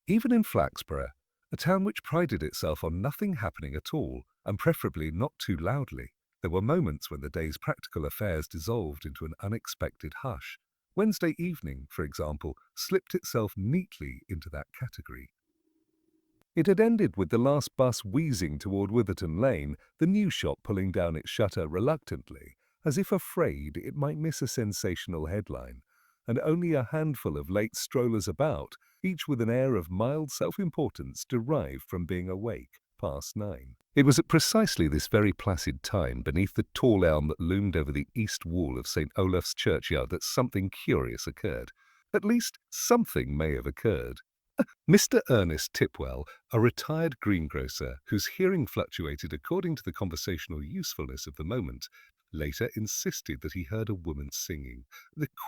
Even in Flaxborough, a town which prided itself on nothing happening at all, and preferably not too loudly, there were moments when the day's practical affairs dissolved into an unexpected hush. Wednesday evening, for example, slipped itself neatly into that category. It had ended with the last bus wheezing toward Witherton Lane, the new shop pulling down its shutter reluctantly, as if afraid it might miss a sensational headline, and only a handful of late strollers about, each with an air of mild self-importance derived from being awake past 9. It was at precisely this very placid time, beneath the tall elm that loomed over the east wall of St. Olaf's churchyard, that something curious occurred. At least, something may have occurred. Mr. Ernest Tipwell, a retired greengrocer whose hearing fluctuated according to the conversational usefulness of the moment, later insisted that he heard a woman singing.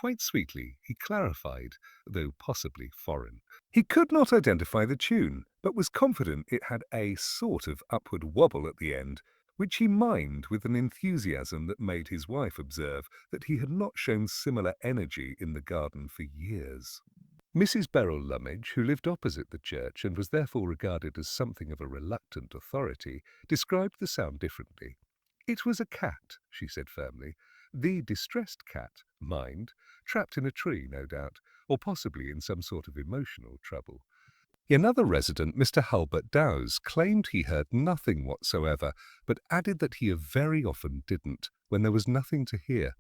Quite sweetly, he clarified, though possibly foreign. He could not identify the tune, but was confident it had a sort of upward wobble at the end, which he mimed with an enthusiasm that made his wife observe that he had not shown similar energy in the garden for years. Mrs. Beryl Lummidge, who lived opposite the church and was therefore regarded as something of a reluctant authority, described the sound differently. It was a cat, she said firmly. The distressed cat, mind, trapped in a tree, no doubt, or possibly in some sort of emotional trouble. Another resident, Mr. Hulbert Dowse, claimed he heard nothing whatsoever, but added that he very often didn't, when there was nothing to hear.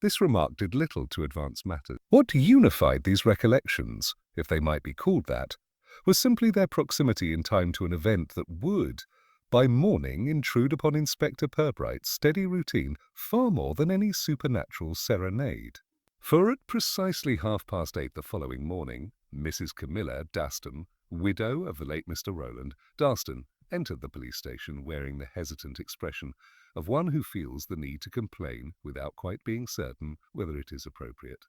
This remark did little to advance matters. What unified these recollections, if they might be called that, was simply their proximity in time to an event that would, by morning, intrude upon Inspector Purbright's steady routine far more than any supernatural serenade. For at precisely 8:30 the following morning, Mrs. Camilla Daston, widow of the late Mr. Rowland Daston, entered the police station wearing the hesitant expression of one who feels the need to complain without quite being certain whether it is appropriate.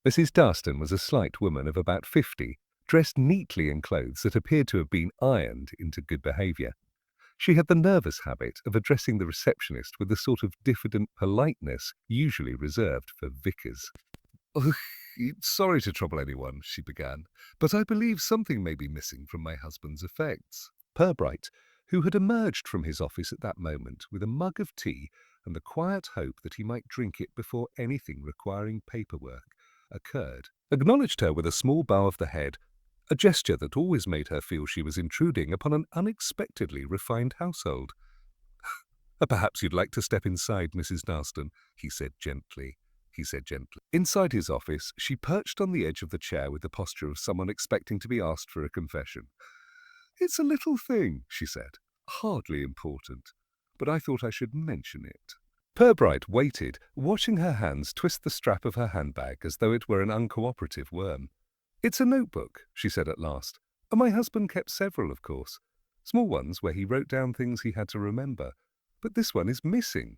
Mrs. Daston was a slight woman of about 50, dressed neatly in clothes that appeared to have been ironed into good behaviour. She had the nervous habit of addressing the receptionist with the sort of diffident politeness usually reserved for vicars. "Oh, sorry to trouble anyone," she began, "but I believe something may be missing from my husband's effects." Purbright, who had emerged from his office at that moment with a mug of tea and the quiet hope that he might drink it before anything requiring paperwork occurred, acknowledged her with a small bow of the head, a gesture that always made her feel she was intruding upon an unexpectedly refined household. "Perhaps you'd like to step inside, Mrs. Daston," he said gently. Inside his office, she perched on the edge of the chair with the posture of someone expecting to be asked for a confession. "It's a little thing," she said, "hardly important, but I thought I should mention it." Purbright waited, watching her hands twist the strap of her handbag as though it were an uncooperative worm. "It's a notebook," she said at last. "My husband kept several, of course. Small ones where he wrote down things he had to remember. But this one is missing."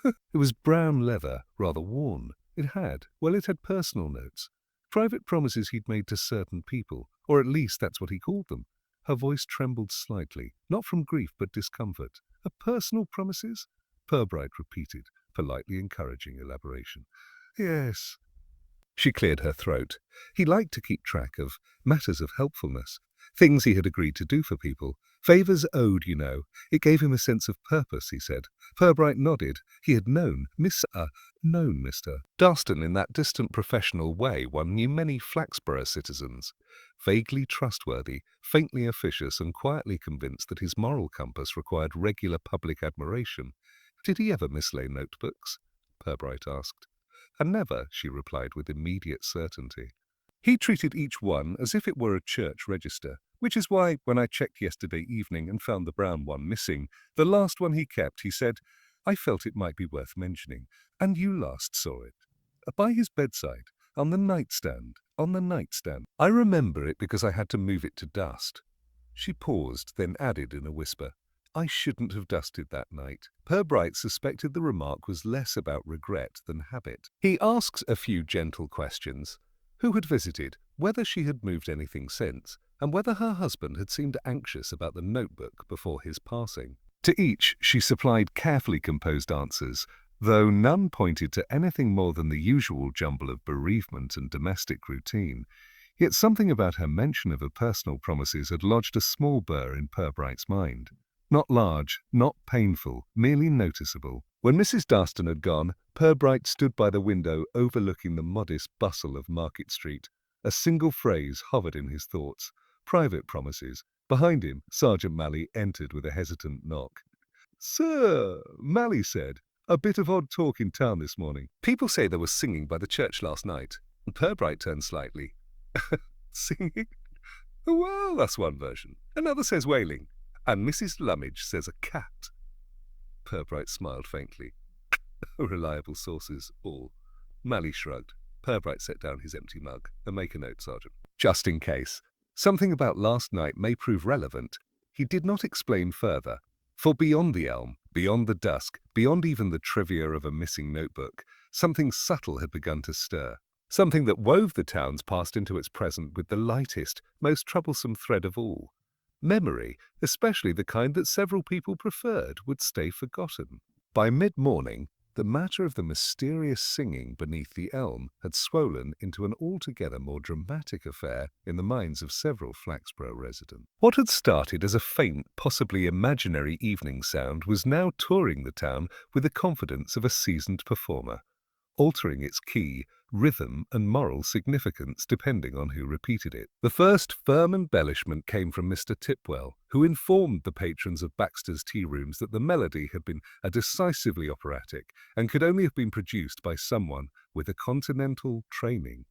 It was brown leather, rather worn. It had personal notes, private promises he'd made to certain people, or at least that's what he called them. Her voice trembled slightly, not from grief but discomfort. "Personal promises?" Purbright repeated, politely encouraging elaboration. "Yes." She cleared her throat. He liked to keep track of matters of helpfulness, things he had agreed to do for people. Favours owed, you know. It gave him a sense of purpose, he said. Purbright nodded. He had known Mr. Daston in that distant professional way one knew many Flaxborough citizens. Vaguely trustworthy, faintly officious, and quietly convinced that his moral compass required regular public admiration. "Did he ever mislay notebooks?" Purbright asked. "And never," she replied with immediate certainty. He treated each one as if it were a church register, which is why, when I checked yesterday evening and found the brown one missing, the last one he kept, he said, "I felt it might be worth mentioning. And you last saw it." "By his bedside, on the nightstand. I remember it because I had to move it to dust." She paused, then added in a whisper, "I shouldn't have dusted that night." Purbright suspected the remark was less about regret than habit. He asked a few gentle questions. Who had visited, whether she had moved anything since, and whether her husband had seemed anxious about the notebook before his passing. To each she supplied carefully composed answers, though none pointed to anything more than the usual jumble of bereavement and domestic routine. Yet something about her mention of her personal promises had lodged a small burr in Purbright's mind. Not large, not painful, merely noticeable. When Mrs. Darston had gone, Purbright stood by the window overlooking the modest bustle of Market Street. A single phrase hovered in his thoughts. Private promises. Behind him, Sergeant Malley entered with a hesitant knock. "Sir," Malley said, "a bit of odd talk in town this morning. People say there was singing by the church last night." Purbright turned slightly. "Singing? Well, that's one version. Another says wailing. And Mrs. Lummidge says a cat." Purbright smiled faintly. "Reliable sources, all." Malley shrugged. Purbright set down his empty mug. "Make a note, Sergeant. Just in case. Something about last night may prove relevant." He did not explain further. For beyond the elm, beyond the dusk, beyond even the trivia of a missing notebook, something subtle had begun to stir. Something that wove the town's past into its present with the lightest, most troublesome thread of all. Memory, especially the kind that several people preferred, would stay forgotten. By mid-morning, the matter of the mysterious singing beneath the elm had swollen into an altogether more dramatic affair in the minds of several Flaxborough residents. What had started as a faint, possibly imaginary evening sound was now touring the town with the confidence of a seasoned performer, altering its key, rhythm, and moral significance depending on who repeated it. The first firm embellishment came from Mr. Tipwell, who informed the patrons of Baxter's Tea Rooms that the melody had been a decisively operatic and could only have been produced by someone with a continental training.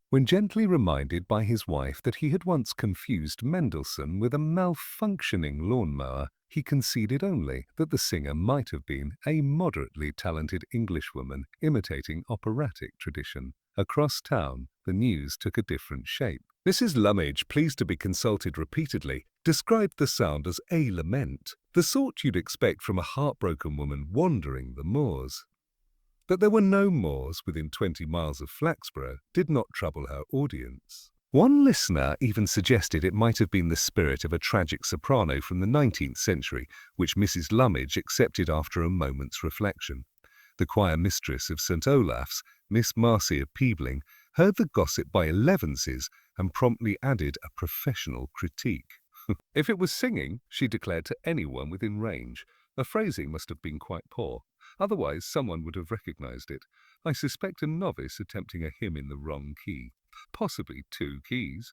When gently reminded by his wife that he had once confused Mendelssohn with a malfunctioning lawnmower, he conceded only that the singer might have been a moderately talented Englishwoman imitating operatic tradition. Across town, the news took a different shape. Mrs. Lummidge, pleased to be consulted repeatedly, described the sound as a lament, the sort you'd expect from a heartbroken woman wandering the moors. That there were no moors within 20 miles of Flaxborough did not trouble her audience. One listener even suggested it might have been the spirit of a tragic soprano from the 19th century, which Mrs. Lummidge accepted after a moment's reflection. The choir mistress of St. Olaf's, Miss Marcy of Peebling, heard the gossip by elevenses and promptly added a professional critique. If it was singing, she declared to anyone within range, the phrasing must have been quite poor. Otherwise, someone would have recognized it. I suspect a novice attempting a hymn in the wrong key. Possibly 2 keys.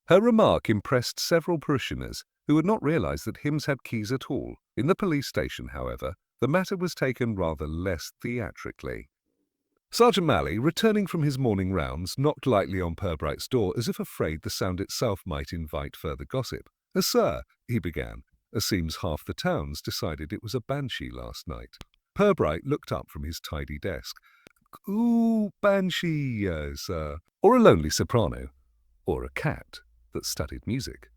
Her remark impressed several parishioners who had not realized that hymns had keys at all. In the police station, however, the matter was taken rather less theatrically. Sergeant Malley, returning from his morning rounds, knocked lightly on Purbright's door as if afraid the sound itself might invite further gossip. "Sir," he began, "seems half the town's decided it was a banshee last night." Purbright looked up from his tidy desk. "Ooh, banshee, sir. Or a lonely soprano. Or a cat that studied music.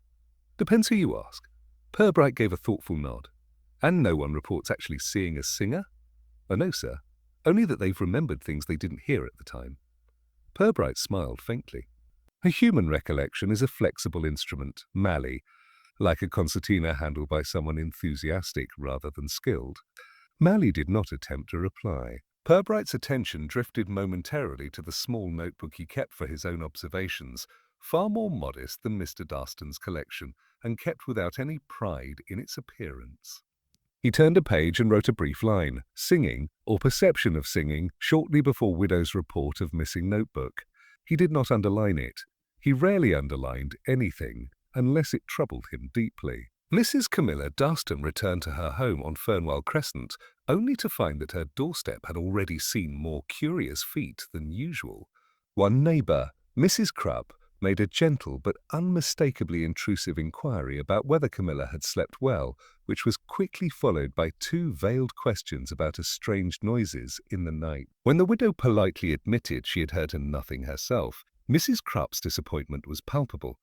Depends who you ask." Purbright gave a thoughtful nod. "And no one reports actually seeing a singer?" "No, sir. Only that they've remembered things they didn't hear at the time." Purbright smiled faintly. "A human recollection is a flexible instrument, Malley, like a concertina handled by someone enthusiastic rather than skilled." Malley did not attempt a reply. Purbright's attention drifted momentarily to the small notebook he kept for his own observations, far more modest than Mr. Darston's collection, and kept without any pride in its appearance. He turned a page and wrote a brief line, "Singing, or perception of singing, shortly before widow's report of missing notebook." He did not underline it. He rarely underlined anything, unless it troubled him deeply. Mrs. Camilla Darston returned to her home on Fernwell Crescent, only to find that her doorstep had already seen more curious feet than usual. One neighbour, Mrs. Crupp, made a gentle but unmistakably intrusive inquiry about whether Camilla had slept well, which was quickly followed by 2 veiled questions about estranged noises in the night. When the widow politely admitted she had heard nothing herself, Mrs. Crupp's disappointment was palpable.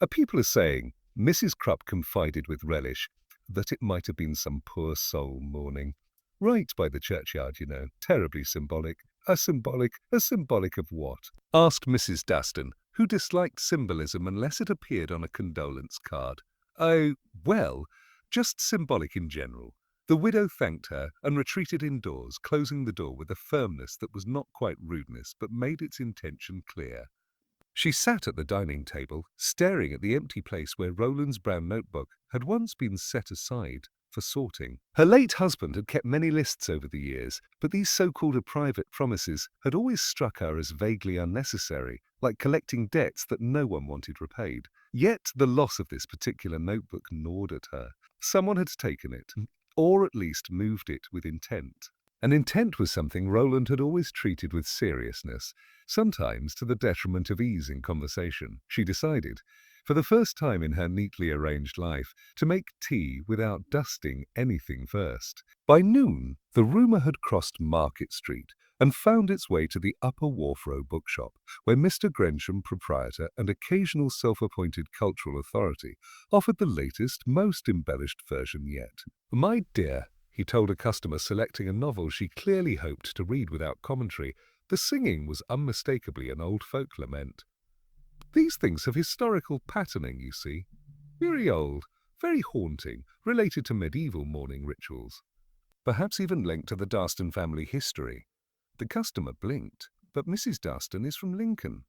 People are saying, Mrs. Crupp confided with relish, that it might have been some poor soul mourning. Right by the churchyard, you know, terribly symbolic. A symbolic of what? Asked Mrs. Daston, who disliked symbolism unless it appeared on a condolence card. "Oh, well, just symbolic in general." The widow thanked her and retreated indoors, closing the door with a firmness that was not quite rudeness but made its intention clear. She sat at the dining table, staring at the empty place where Roland's brown notebook had once been set aside for sorting. Her late husband had kept many lists over the years, but these so-called private promises had always struck her as vaguely unnecessary, like collecting debts that no one wanted repaid. Yet the loss of this particular notebook gnawed at her. Someone had taken it, or at least moved it with intent. And intent was something Roland had always treated with seriousness, sometimes to the detriment of ease in conversation. She decided, for the first time in her neatly arranged life, to make tea without dusting anything first. By noon, the rumour had crossed Market Street and found its way to the Upper Wharf Row bookshop, where Mr. Grensham, proprietor and occasional self-appointed cultural authority, offered the latest, most embellished version yet. "My dear," he told a customer selecting a novel she clearly hoped to read without commentary, the singing was unmistakably an old folk lament. "These things have historical patterning, you see. Very old, very haunting, related to medieval mourning rituals. Perhaps even linked to the Darston family history." The customer blinked, but Mrs. Darston is from Lincoln.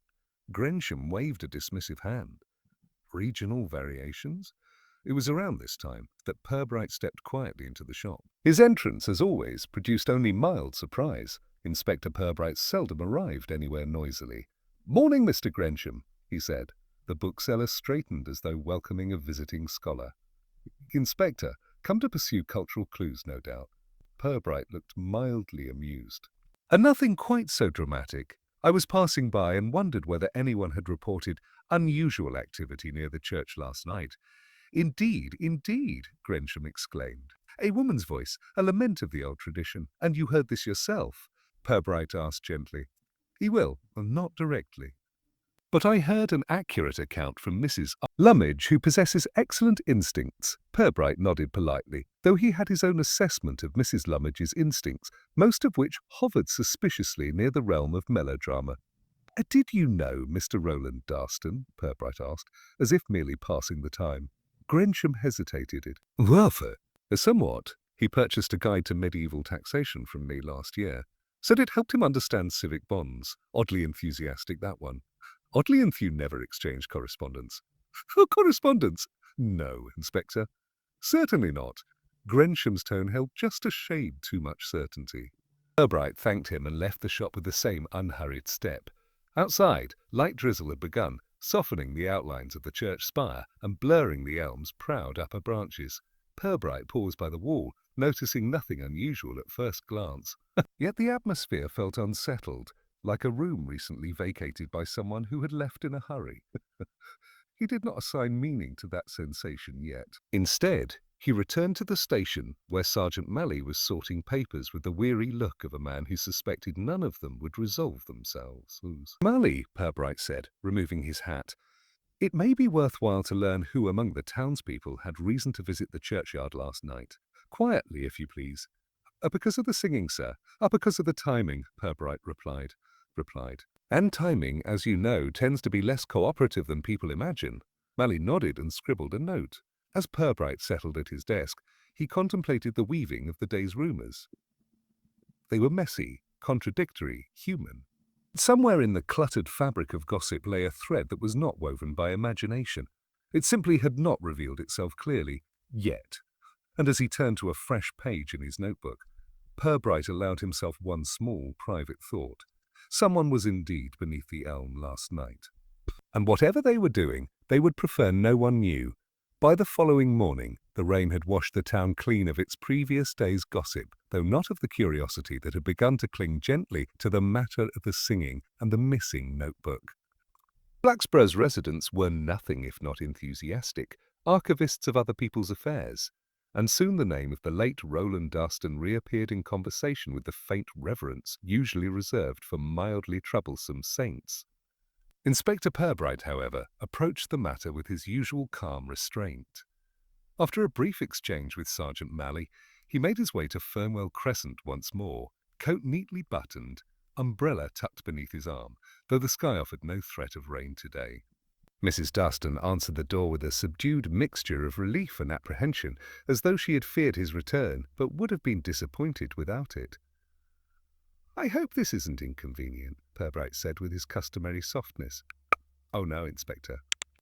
Grensham waved a dismissive hand. Regional variations? It was around this time that Purbright stepped quietly into the shop. His entrance, as always, produced only mild surprise. Inspector Purbright seldom arrived anywhere noisily. "Morning, Mr. Grensham," he said. The bookseller straightened as though welcoming a visiting scholar. "Inspector, come to pursue cultural clues, no doubt." Purbright looked mildly amused. "Nothing quite so dramatic. I was passing by and wondered whether anyone had reported unusual activity near the church last night." "Indeed, indeed," Grensham exclaimed. "A woman's voice, a lament of the old tradition. And you heard this yourself?" Purbright asked gently. "He will, not directly. But I heard an accurate account from Mrs. Lummidge, who possesses excellent instincts." Purbright nodded politely, though he had his own assessment of Mrs. Lummidge's instincts, most of which hovered suspiciously near the realm of melodrama. "Did you know Mr. Roland Darston?" Purbright asked, as if merely passing the time. Grensham hesitated. "Rather. Somewhat. He purchased a guide to medieval taxation from me last year. Said it helped him understand civic bonds. Oddly enthusiastic, that one. Oddly you never exchanged correspondence." "Oh, correspondence? No, Inspector. Certainly not." Grensham's tone held just a shade too much certainty. Purbright thanked him and left the shop with the same unhurried step. Outside, light drizzle had begun, softening the outlines of the church spire and blurring the elm's proud upper branches. Purbright paused by the wall, noticing nothing unusual at first glance. Yet the atmosphere felt unsettled, like a room recently vacated by someone who had left in a hurry. He did not assign meaning to that sensation yet. Instead, he returned to the station where Sergeant Malley was sorting papers with the weary look of a man who suspected none of them would resolve themselves. "Malley," Purbright said, removing his hat, "it may be worthwhile to learn who among the townspeople had reason to visit the churchyard last night. Quietly, if you please." Because of the singing, sir." Because of the timing," Purbright replied. "And timing, as you know, tends to be less cooperative than people imagine." Malley nodded and scribbled a note. As Purbright settled at his desk, he contemplated the weaving of the day's rumours. They were messy, contradictory, human. Somewhere in the cluttered fabric of gossip lay a thread that was not woven by imagination. It simply had not revealed itself clearly, yet. And as he turned to a fresh page in his notebook, Purbright allowed himself one small private thought. Someone was indeed beneath the elm last night. And whatever they were doing, they would prefer no one knew. By the following morning, the rain had washed the town clean of its previous day's gossip, though not of the curiosity that had begun to cling gently to the matter of the singing and the missing notebook. Blacksborough's residents were nothing if not enthusiastic, archivists of other people's affairs, and soon the name of the late Roland Darston reappeared in conversation with the faint reverence usually reserved for mildly troublesome saints. Inspector Purbright, however, approached the matter with his usual calm restraint. After a brief exchange with Sergeant Malley, he made his way to Fernwell Crescent once more, coat neatly buttoned, umbrella tucked beneath his arm, though the sky offered no threat of rain today. Mrs. Darston answered the door with a subdued mixture of relief and apprehension, as though she had feared his return, but would have been disappointed without it. "I hope this isn't inconvenient," Purbright said with his customary softness. "Oh no, Inspector."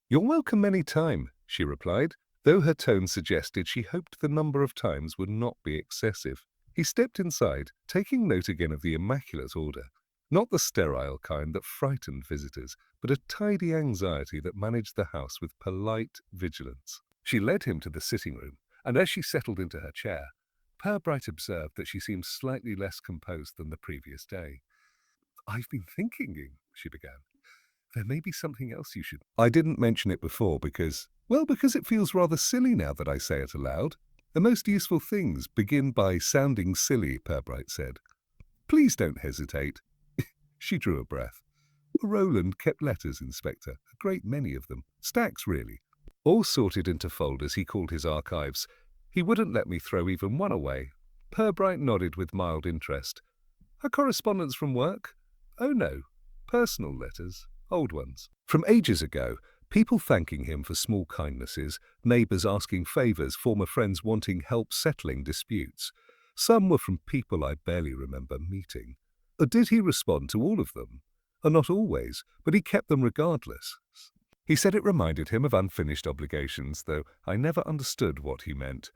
"You're welcome any time," she replied, though her tone suggested she hoped the number of times would not be excessive. He stepped inside, taking note again of the immaculate order. Not the sterile kind that frightened visitors, but a tidy anxiety that managed the house with polite vigilance. She led him to the sitting room, and as she settled into her chair, Purbright observed that she seemed slightly less composed than the previous day. "I've been thinking," she began. "There may be something else you should—" "I didn't mention it before because it feels rather silly now that I say it aloud. The most useful things begin by sounding silly," Purbright said. "Please don't hesitate." She drew a breath. "Roland kept letters, Inspector, a great many of them. Stacks, really. All sorted into folders he called his archives. He wouldn't let me throw even one away." Purbright nodded with mild interest. "A correspondence from work?" "Oh no, personal letters, old ones. From ages ago, people thanking him for small kindnesses, neighbours asking favours, former friends wanting help settling disputes. Some were from people I barely remember meeting." Did he respond to all of them? Not always, but he kept them regardless. He said it reminded him of unfinished obligations, though I never understood what he meant.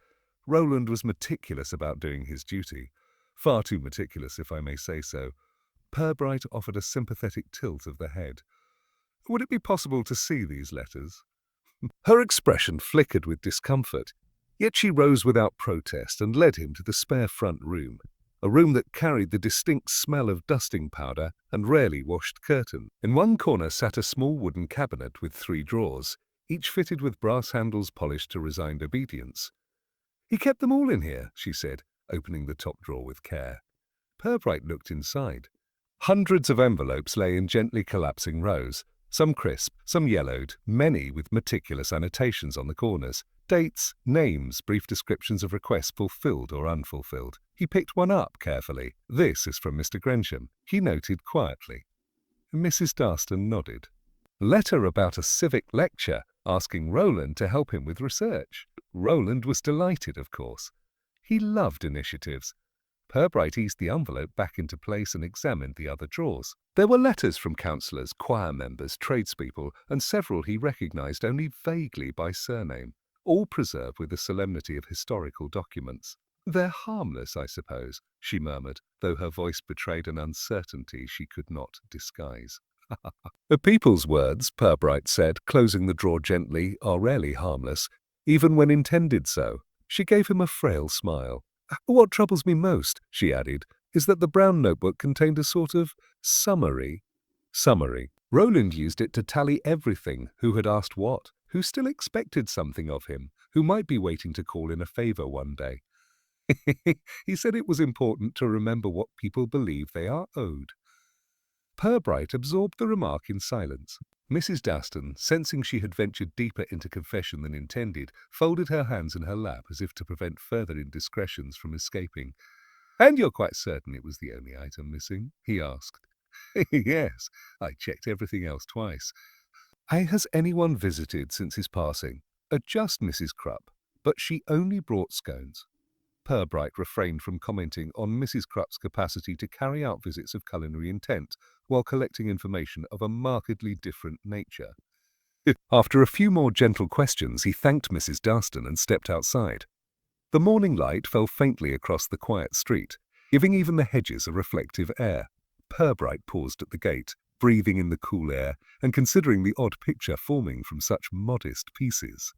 Roland was meticulous about doing his duty. Far too meticulous, if I may say so. Purbright offered a sympathetic tilt of the head. "Would it be possible to see these letters?" Her expression flickered with discomfort, yet she rose without protest and led him to the spare front room, a room that carried the distinct smell of dusting powder and rarely washed curtain. In one corner sat a small wooden cabinet with 3 drawers, each fitted with brass handles polished to resigned obedience. "He kept them all in here," she said, opening the top drawer with care. Purbright looked inside. Hundreds of envelopes lay in gently collapsing rows, some crisp, some yellowed, many with meticulous annotations on the corners. Dates, names, brief descriptions of requests fulfilled or unfulfilled. He picked one up carefully. "This is from Mr. Grensham," he noted quietly. Mrs. Darston nodded. "Letter about a civic lecture, asking Roland to help him with research." Roland was delighted, of course. He loved initiatives. Purbright eased the envelope back into place and examined the other drawers. There were letters from councillors, choir members, tradespeople, and several he recognized only vaguely by surname, all preserved with the solemnity of historical documents. "They're harmless, I suppose," she murmured, though her voice betrayed an uncertainty she could not disguise. "The people's words," Purbright said, closing the drawer gently, "are rarely harmless, even when intended so." She gave him a frail smile. "What troubles me most," she added, "is that the brown notebook contained a sort of summary. Roland used it to tally everything, who had asked what, who still expected something of him, who might be waiting to call in a favour one day. He said it was important to remember what people believe they are owed." Purbright absorbed the remark in silence. Mrs. Daston, sensing she had ventured deeper into confession than intended, folded her hands in her lap as if to prevent further indiscretions from escaping. "And you're quite certain it was the only item missing?" he asked. "Yes, I checked everything else twice." "Has anyone visited since his passing?" "Just Mrs. Krupp, but she only brought scones." Purbright refrained from commenting on Mrs. Krupp's capacity to carry out visits of culinary intent while collecting information of a markedly different nature. After a few more gentle questions, he thanked Mrs. Darston and stepped outside. The morning light fell faintly across the quiet street, giving even the hedges a reflective air. Purbright paused at the gate, breathing in the cool air and considering the odd picture forming from such modest pieces.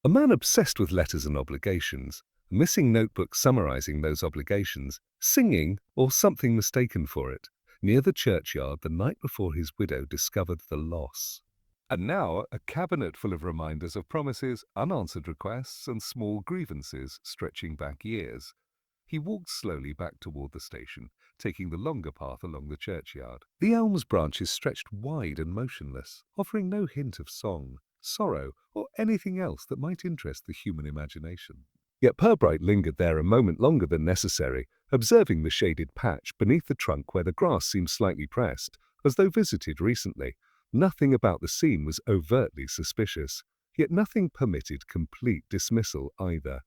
A man obsessed with letters and obligations, a missing notebook summarizing those obligations, singing, or something mistaken for it, near the churchyard the night before his widow discovered the loss. And now a cabinet full of reminders of promises, unanswered requests, and small grievances stretching back years. He walked slowly back toward the station, taking the longer path along the churchyard. The elm's branches stretched wide and motionless, offering no hint of song, sorrow, or anything else that might interest the human imagination. Yet Purbright lingered there a moment longer than necessary, observing the shaded patch beneath the trunk where the grass seemed slightly pressed, as though visited recently. Nothing about the scene was overtly suspicious, yet nothing permitted complete dismissal either.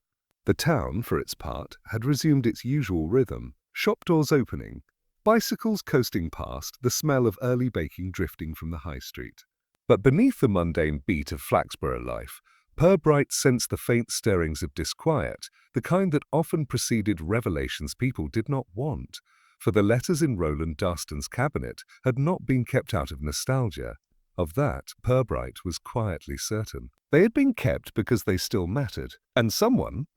The town, for its part, had resumed its usual rhythm, shop doors opening, Bicycles coasting past, the smell of early baking drifting from the high street. But beneath the mundane beat of Flaxborough life, Purbright sensed the faint stirrings of disquiet, the kind that often preceded revelations people did not want, for the letters in Roland Darston's cabinet had not been kept out of nostalgia. Of that, Purbright was quietly certain. They had been kept because they still mattered, and someone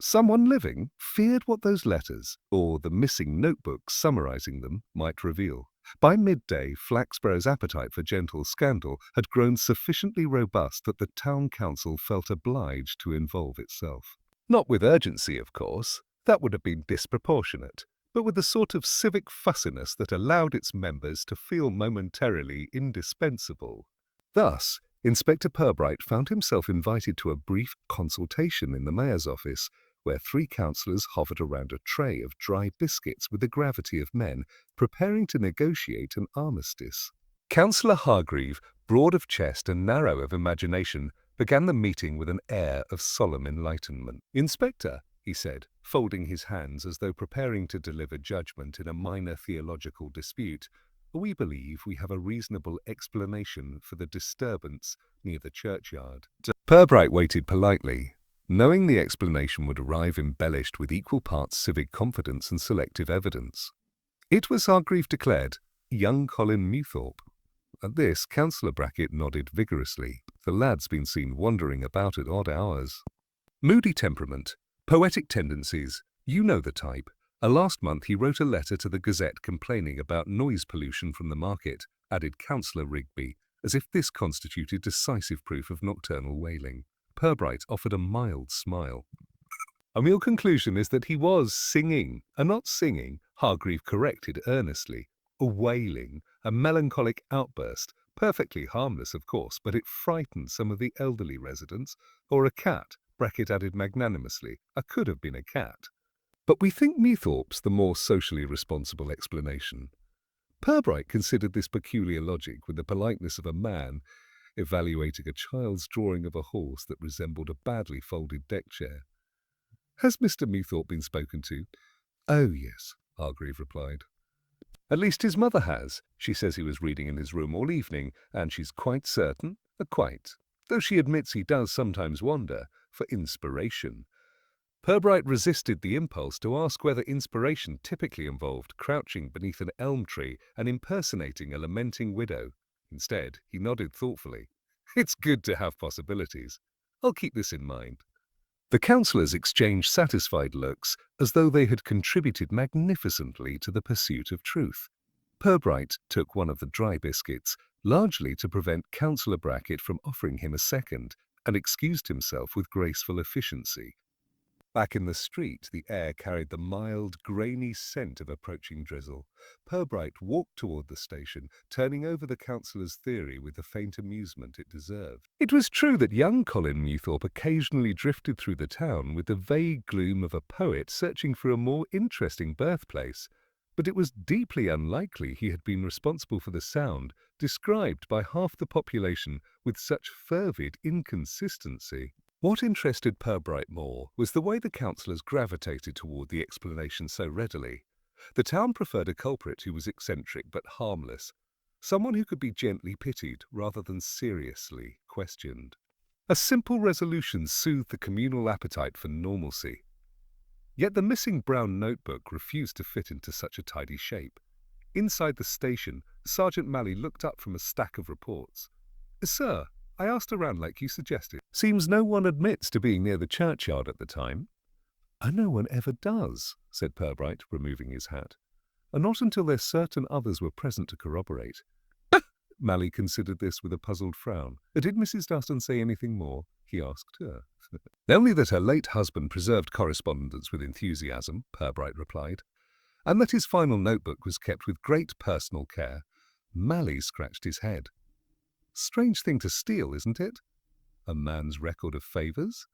living, feared what those letters, or the missing notebooks summarizing them, might reveal. By midday, Flaxborough's appetite for gentle scandal had grown sufficiently robust that the town council felt obliged to involve itself. Not with urgency, of course, that would have been disproportionate, but with a sort of civic fussiness that allowed its members to feel momentarily indispensable. Thus, Inspector Purbright found himself invited to a brief consultation in the mayor's office, where three councillors hovered around a tray of dry biscuits with the gravity of men preparing to negotiate an armistice. Councillor Hargreave, broad of chest and narrow of imagination, began the meeting with an air of solemn enlightenment. "Inspector," he said, folding his hands as though preparing to deliver judgment in a minor theological dispute, "we believe we have a reasonable explanation for the disturbance near the churchyard." Purbright waited politely, knowing the explanation would arrive embellished with equal parts civic confidence and selective evidence. It was, Hargreave declared, young Colin Mewthorpe. At this, Councillor Brackett nodded vigorously. The lad's been seen wandering about at odd hours. Moody temperament, poetic tendencies, you know the type. Last month he wrote a letter to the Gazette complaining about noise pollution from the market, added Councillor Rigby, as if this constituted decisive proof of nocturnal wailing. Purbright offered a mild smile. "And your conclusion is that he was singing, and not singing," Hargreave corrected earnestly. "A wailing, a melancholic outburst, perfectly harmless, of course, but it frightened some of the elderly residents. Or a cat," Brackett added magnanimously. "Could have been a cat. But we think Mewthorpe's the more socially responsible explanation." Purbright considered this peculiar logic with the politeness of a man evaluating a child's drawing of a horse that resembled a badly folded deck chair. "Has Mr. Mewthorpe been spoken to?" "Oh, yes," Hargreave replied. "At least his mother has. She says he was reading in his room all evening, and she's quite certain, quite, though she admits he does sometimes wander, for inspiration." Purbright resisted the impulse to ask whether inspiration typically involved crouching beneath an elm tree and impersonating a lamenting widow. Instead, he nodded thoughtfully. "It's good to have possibilities. I'll keep this in mind." The councillors exchanged satisfied looks, as though they had contributed magnificently to the pursuit of truth. Purbright took one of the dry biscuits, largely to prevent Councillor Brackett from offering him a second, and excused himself with graceful efficiency. Back in the street, the air carried the mild, grainy scent of approaching drizzle. Purbright walked toward the station, turning over the councillor's theory with the faint amusement it deserved. It was true that young Colin Mewthorpe occasionally drifted through the town with the vague gloom of a poet searching for a more interesting birthplace, but it was deeply unlikely he had been responsible for the sound described by half the population with such fervid inconsistency. What interested Purbright more was the way the councillors gravitated toward the explanation so readily. The town preferred a culprit who was eccentric but harmless, someone who could be gently pitied rather than seriously questioned. A simple resolution soothed the communal appetite for normalcy. Yet the missing brown notebook refused to fit into such a tidy shape. Inside the station, Sergeant Malley looked up from a stack of reports. "Sir, I asked around like you suggested. Seems no one admits to being near the churchyard at the time." "No one ever does," said Purbright, removing his hat. "Not until there's certain others were present to corroborate." Malley considered this with a puzzled frown. "Did Mrs. Darston say anything more?" he asked her. "Only that her late husband preserved correspondence with enthusiasm," Purbright replied, "and that his final notebook was kept with great personal care." Malley scratched his head. "Strange thing to steal, isn't it? A man's record of favours?"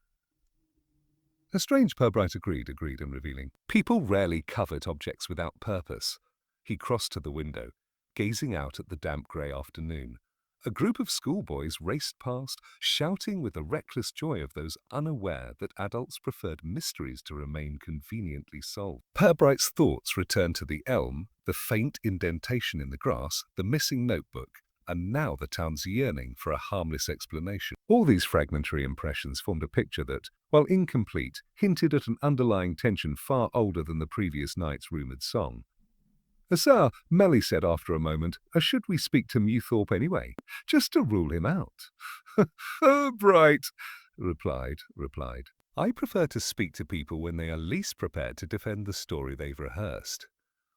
"A strange," Purbright agreed and revealing. "People rarely covet objects without purpose." He crossed to the window, gazing out at the damp grey afternoon. A group of schoolboys raced past, shouting with the reckless joy of those unaware that adults preferred mysteries to remain conveniently solved. Purbright's thoughts returned to the elm, the faint indentation in the grass, the missing notebook, and now the town's yearning for a harmless explanation. All these fragmentary impressions formed a picture that, while incomplete, hinted at an underlying tension far older than the previous night's rumoured song. Sir, Melly said after a moment, should we speak to Mewthorpe anyway, just to rule him out? Bright, replied. I prefer to speak to people when they are least prepared to defend the story they've rehearsed.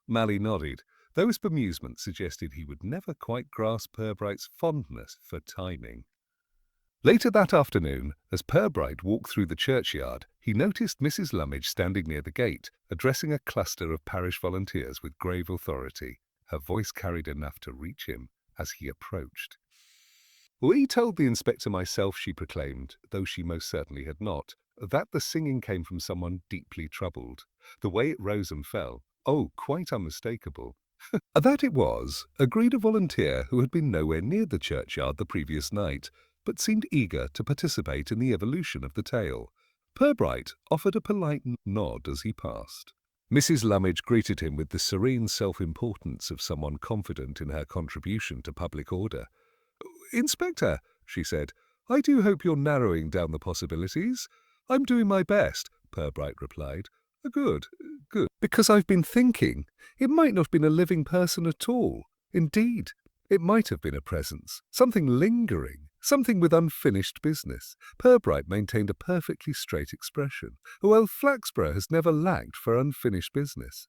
Mally nodded, though his bemusement suggested he would never quite grasp Purbright's fondness for timing. Later that afternoon, as Purbright walked through the churchyard, he noticed Mrs. Lummidge standing near the gate, addressing a cluster of parish volunteers with grave authority. Her voice carried enough to reach him as he approached. "We told the inspector myself," she proclaimed, though she most certainly had not, "that the singing came from someone deeply troubled. The way it rose and fell, oh, quite unmistakable." That it was, agreed a volunteer who had been nowhere near the churchyard the previous night, but seemed eager to participate in the evolution of the tale. Purbright offered a polite nod as he passed. Mrs. Lummidge greeted him with the serene self-importance of someone confident in her contribution to public order. "Inspector," she said, "I do hope you're narrowing down the possibilities." "I'm doing my best," Purbright replied. Good. Because I've been thinking, it might not have been a living person at all. Indeed, it might have been a presence, something lingering, something with unfinished business." Purbright maintained a perfectly straight expression. "Well, Flaxborough has never lacked for unfinished business."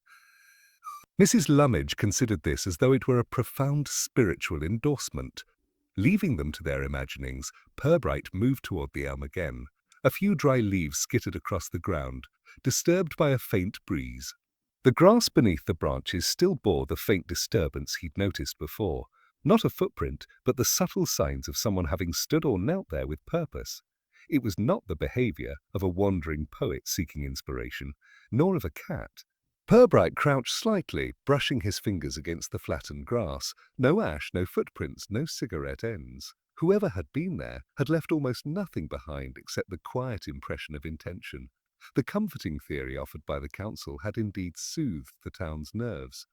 Mrs. Lummidge considered this as though it were a profound spiritual endorsement. Leaving them to their imaginings, Purbright moved toward the elm again. A few dry leaves skittered across the ground, disturbed by a faint breeze. The grass beneath the branches still bore the faint disturbance he'd noticed before. Not a footprint, but the subtle signs of someone having stood or knelt there with purpose. It was not the behaviour of a wandering poet seeking inspiration, nor of a cat. Purbright crouched slightly, brushing his fingers against the flattened grass. No ash, no footprints, no cigarette ends. Whoever had been there had left almost nothing behind except the quiet impression of intention. The comforting theory offered by the council had indeed soothed the town's nerves.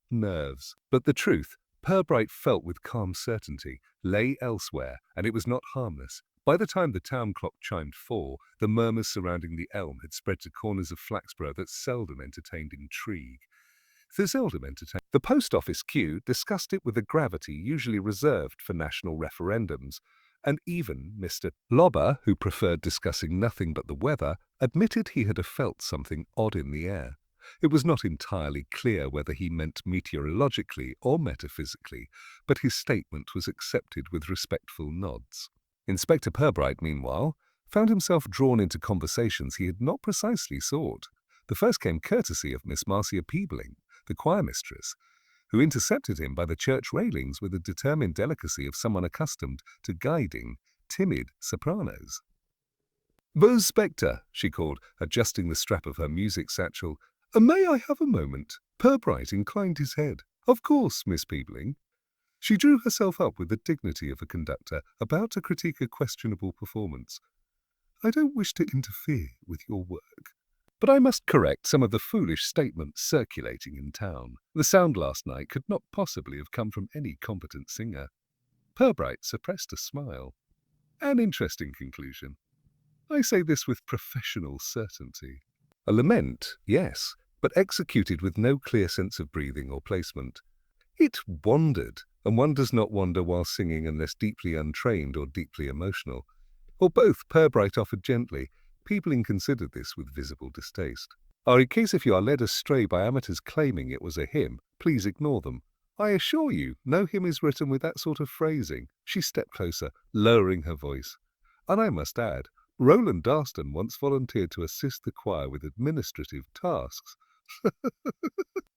But the truth, Purbright felt with calm certainty, lay elsewhere, and it was not harmless. By the time the town clock chimed 4, the murmurs surrounding the elm had spread to corners of Flaxborough that seldom entertained intrigue. The post office queue discussed it with a gravity usually reserved for national referendums, and even Mr. Lobber, who preferred discussing nothing but the weather, admitted he had felt something odd in the air. It was not entirely clear whether he meant meteorologically or metaphysically, but his statement was accepted with respectful nods. Inspector Purbright, meanwhile, found himself drawn into conversations he had not precisely sought. The first came courtesy of Miss Marcia Peebling, the choir mistress, who intercepted him by the church railings with the determined delicacy of someone accustomed to guiding timid sopranos. "Buzz Spectre," she called, adjusting the strap of her music satchel. "May I have a moment?" Purbright inclined his head. "Of course, Miss Peebling." She drew herself up with the dignity of a conductor about to critique a questionable performance. "I don't wish to interfere with your work, but I must correct some of the foolish statements circulating in town. The sound last night could not possibly have come from any competent singer." Purbright suppressed a smile. "An interesting conclusion. I say this with professional certainty. A lament, yes, but executed with no clear sense of breathing or placement. It wandered, and one does not wander while singing unless deeply untrained or deeply emotional. Or both," Purbright offered gently. Peebling considered this with visible distaste. "In case if you are led astray by amateurs claiming it was a hymn, please ignore them. I assure you, no hymn is written with that sort of phrasing." She stepped closer, lowering her voice. "And I must add, Roland Darston once volunteered to assist the choir with administrative tasks."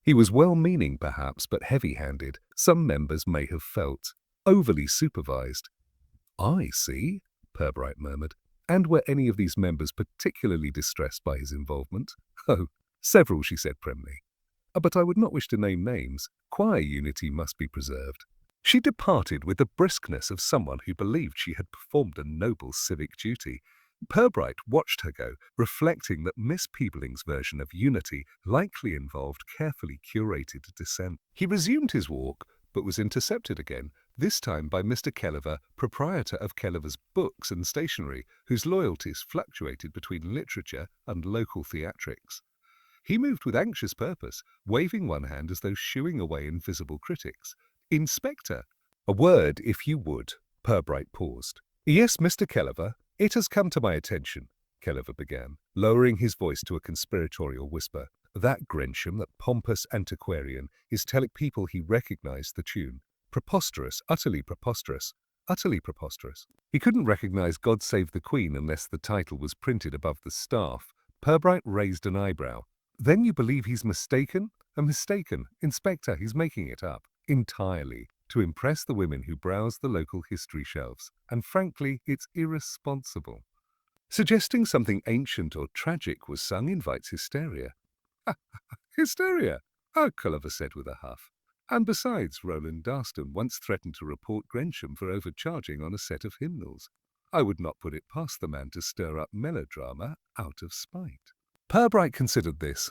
He was well-meaning, perhaps, but heavy-handed. Some members may have felt overly supervised. "I see," Purbright murmured. "And were any of these members particularly distressed by his involvement?" "Oh, several," she said primly. "But I would not wish to name names. Choir unity must be preserved." She departed with the briskness of someone who believed she had performed a noble civic duty. Purbright watched her go, reflecting that Miss Peebling's version of unity likely involved carefully curated dissent. He resumed his walk, but was intercepted again, this time by Mr. Kellever, proprietor of Kellever's Books and Stationery, whose loyalties fluctuated between literature and local theatrics. He moved with anxious purpose, waving one hand as though shooing away invisible critics. "Inspector!" "A word, if you would." Purbright paused. "Yes, Mr. Kellever, it has come to my attention," Kellever began, lowering his voice to a conspiratorial whisper. "That Grensham, that pompous antiquarian, is telling people he recognized the tune. Preposterous, utterly preposterous, utterly preposterous. He couldn't recognize God Save the Queen unless the title was printed above the staff." Purbright raised an eyebrow. "Then you believe he's mistaken?" "Mistaken. Inspector, he's making it up. Entirely. To impress the women who browse the local history shelves. And frankly, it's irresponsible. Suggesting something ancient or tragic was sung invites hysteria." "Hysteria?" Culliver said with a huff. "And besides, Roland Darston once threatened to report Grensham for overcharging on a set of hymnals. I would not put it past the man to stir up melodrama out of spite." Purbright considered this.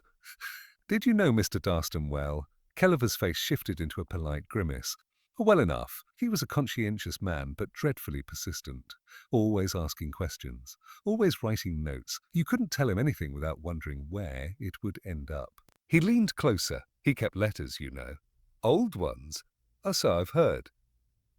"Did you know Mr. Darston well?" Kellever's face shifted into a polite grimace. "Well enough. He was a conscientious man, but dreadfully persistent. Always asking questions. Always writing notes. You couldn't tell him anything without wondering where it would end up. He leaned closer. He kept letters, you know. Old ones. So I've heard.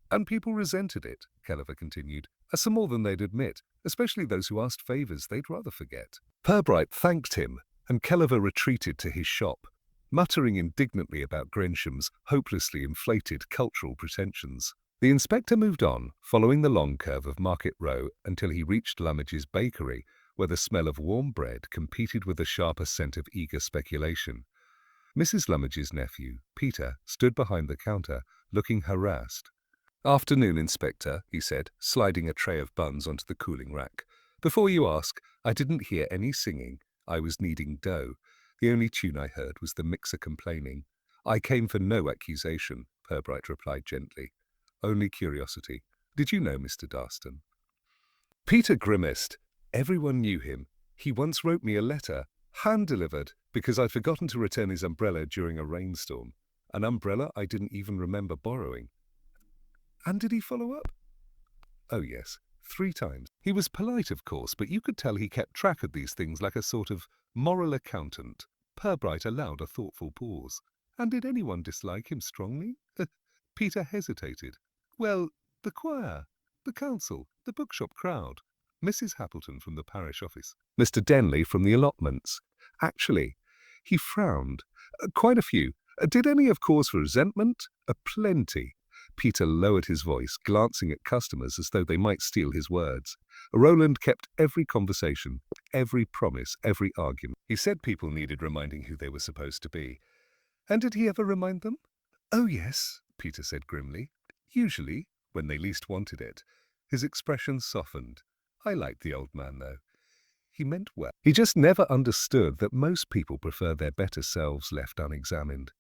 And people resented it," Kellever continued. "Some more than they'd admit, especially those who asked favours they'd rather forget." Purbright thanked him, and Kellever retreated to his shop, muttering indignantly about Grensham's hopelessly inflated cultural pretensions. The inspector moved on, following the long curve of Market Row until he reached Lummidge's bakery, where the smell of warm bread competed with the sharper scent of eager speculation. Mrs. Lummidge's nephew, Peter, stood behind the counter, looking harassed. "Afternoon, Inspector," he said, sliding a tray of buns onto the cooling rack. "Before you ask, I didn't hear any singing. I was kneading dough. The only tune I heard was the mixer complaining." "I came for no accusation," Purbright replied gently. "Only curiosity. Did you know Mr. Darston?" Peter grimaced. Everyone knew him. He once wrote me a letter, hand-delivered, because I'd forgotten to return his umbrella during a rainstorm. An umbrella I didn't even remember borrowing. And did he follow up? Oh yes, 3 times. He was polite, of course, but you could tell he kept track of these things like a sort of moral accountant. Purbright allowed a thoughtful pause. "And did anyone dislike him strongly?" Peter hesitated. "Well, the choir, the council, the bookshop crowd. Mrs. Happleton from the parish office. Mr. Denley from the allotments. Actually," he frowned, "quite a few. Did any have cause for resentment? Plenty." Peter lowered his voice, glancing at customers as though they might steal his words. "Roland kept every conversation, every promise, every argument. He said people needed reminding who they were supposed to be." "And did he ever remind them?" "Oh yes," Peter said grimly. "Usually, when they least wanted it." His expression softened. "I liked the old man, though. He meant well. He just never understood that most people prefer their better selves left unexamined."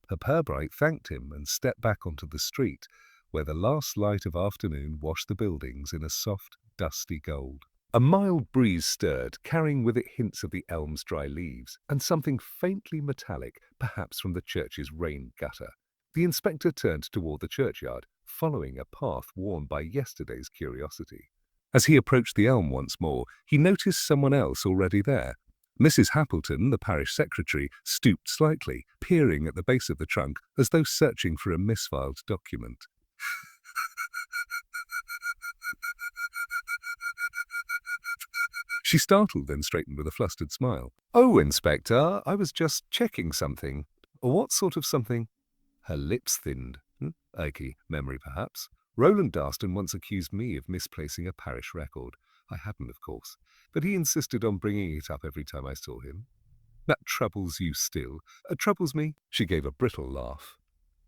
Purbright thanked him and stepped back onto the street, where the last light of afternoon washed the buildings in a soft, dusty gold. A mild breeze stirred, carrying with it hints of the elm's dry leaves, and something faintly metallic, perhaps from the church's rain gutter. The inspector turned toward the churchyard, following a path worn by yesterday's curiosity. As he approached the elm once more, he noticed someone else already there. Mrs. Happleton, the parish secretary, stooped slightly, peering at the base of the trunk as though searching for a misfiled document. She startled, then straightened with a flustered smile. "Oh, Inspector, I was just checking something." "What sort of something?" Her lips thinned. Achy memory, perhaps. "Roland Darston once accused me of misplacing a parish record. I hadn't, of course, but he insisted on bringing it up every time I saw him." "That troubles you still?" "Troubles me." She gave a brittle laugh.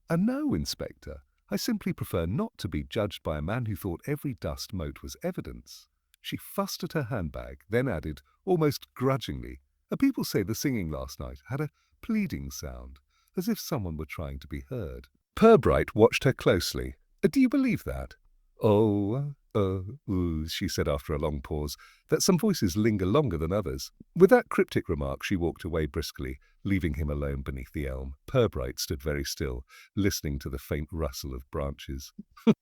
"No, Inspector. I simply prefer not to be judged by a man who thought every dust mote was evidence." She fussed at her handbag, then added, almost grudgingly, "People say the singing last night had a pleading sound, as if someone were trying to be heard." Purbright watched her closely. Do you believe that? Oh, she said after a long pause, that some voices linger longer than others. With that cryptic remark, she walked away briskly, leaving him alone beneath the elm. Purbright stood very still, listening to the faint rustle of branches.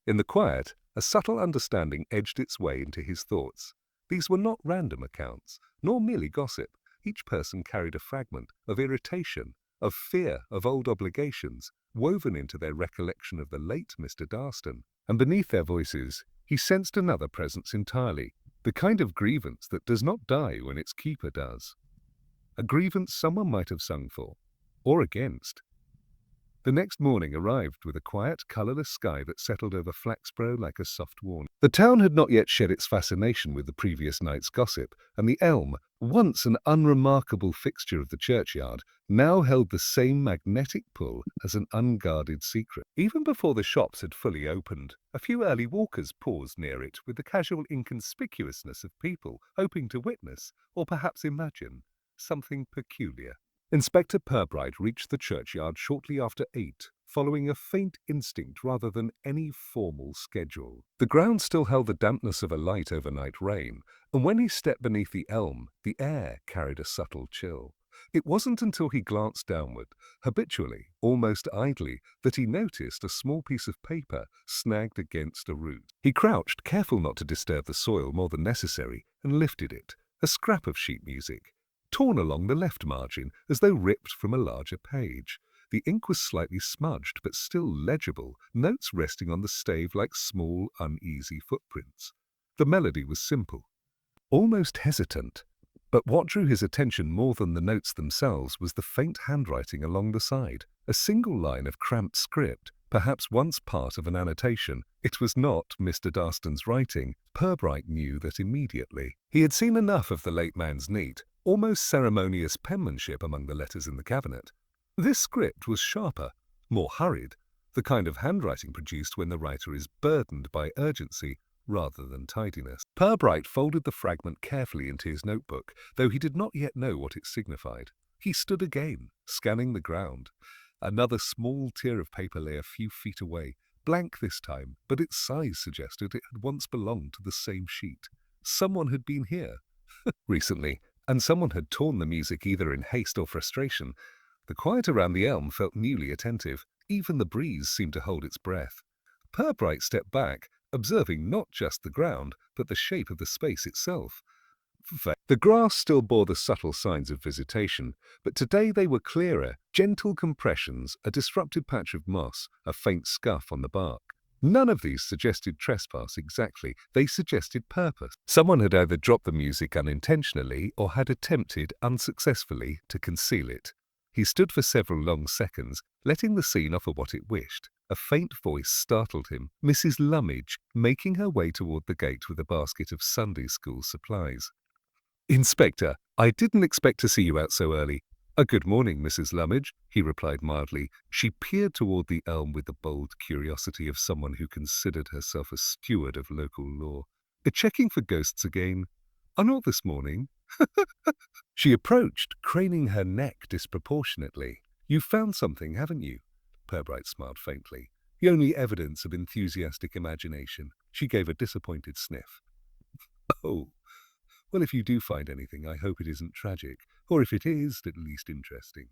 In the quiet, a subtle understanding edged its way into his thoughts. These were not random accounts, nor merely gossip. Each person carried a fragment of irritation, of fear, of old obligations, woven into their recollection of the late Mr. Darston. And beneath their voices, he sensed another presence entirely, the kind of grievance that does not die when its keeper does. A grievance someone might have sung for, or against. The next morning arrived with a quiet, colourless sky that settled over Flaxborough like a soft warning. The town had not yet shed its fascination with the previous night's gossip, and the elm, once an unremarkable fixture of the churchyard, now held the same magnetic pull as an unguarded secret. Even before the shops had fully opened, a few early walkers paused near it with the casual inconspicuousness of people hoping to witness, or perhaps imagine, something peculiar. Inspector Purbright reached the churchyard shortly after 8, following a faint instinct rather than any formal schedule. The ground still held the dampness of a light overnight rain, and when he stepped beneath the elm, the air carried a subtle chill. It wasn't until he glanced downward, habitually, almost idly, that he noticed a small piece of paper snagged against a root. He crouched, careful not to disturb the soil more than necessary, and lifted it, a scrap of sheet music, torn along the left margin as though ripped from a larger page. The ink was slightly smudged, but still legible, notes resting on the stave like small, uneasy footprints. The melody was simple, almost hesitant, but what drew his attention more than the notes themselves was the faint handwriting along the side, a single line of cramped script, perhaps once part of an annotation. It was not Mr. Darston's writing. Purbright knew that immediately. He had seen enough of the late man's neat, almost ceremonious penmanship among the letters in the cabinet. This script was sharper, more hurried, the kind of handwriting produced when the writer is burdened by urgency rather than tidiness. Purbright folded the fragment carefully into his notebook, though he did not yet know what it signified. He stood again, scanning the ground. Another small tier of paper lay a few feet away, blank this time, but its size suggested it had once belonged to the same sheet. Someone had been here recently, and someone had torn the music either in haste or frustration. The quiet around the elm felt newly attentive. Even the breeze seemed to hold its breath. Purbright stepped back, observing not just the ground, but the shape of the space itself. The grass still bore the subtle signs of visitation, but today they were clearer, gentle compressions, a disrupted patch of moss, a faint scuff on the bark. None of these suggested trespass exactly, they suggested purpose. Someone had either dropped the music unintentionally or had attempted, unsuccessfully, to conceal it. He stood for several long seconds, letting the scene offer what it wished. A faint voice startled him, Mrs. Lummidge, making her way toward the gate with a basket of Sunday school supplies. "Inspector, I didn't expect to see you out so early." "Good morning, Mrs. Lummidge," he replied mildly. She peered toward the elm with the bold curiosity of someone who considered herself a steward of local law. "Checking for ghosts again?" "Not this morning." She approached, craning her neck disproportionately. "You've found something, haven't you?" Purbright smiled faintly. The only evidence of enthusiastic imagination. She gave a disappointed sniff. "Oh. Well, if you do find anything, I hope it isn't tragic, or if it is, at least interesting."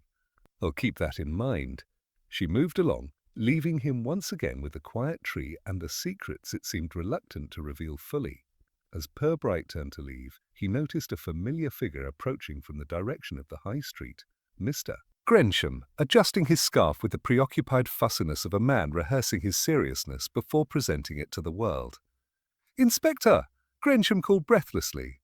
"I'll keep that in mind." She moved along, leaving him once again with the quiet tree and the secrets it seemed reluctant to reveal fully. As Purbright turned to leave, he noticed a familiar figure approaching from the direction of the high street. Mr. Grensham, adjusting his scarf with the preoccupied fussiness of a man rehearsing his seriousness before presenting it to the world. "Inspector!" Grensham called breathlessly.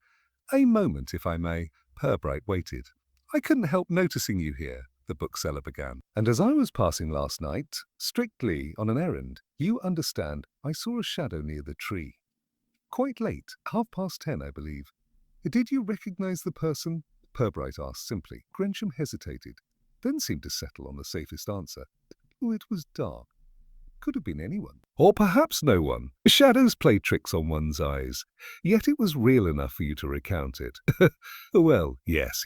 "A moment, if I may." Purbright waited. "I couldn't help noticing you here," the bookseller began. "And as I was passing last night, strictly on an errand, you understand, I saw a shadow near the tree. Quite late, 10:30, I believe." "Did you recognize the person?" Purbright asked simply. Grensham hesitated, then seemed to settle on the safest answer. "Oh, it was dark." Could have been anyone. Or perhaps no one. Shadows play tricks on one's eyes. Yet it was real enough for you to recount it. Well, yes.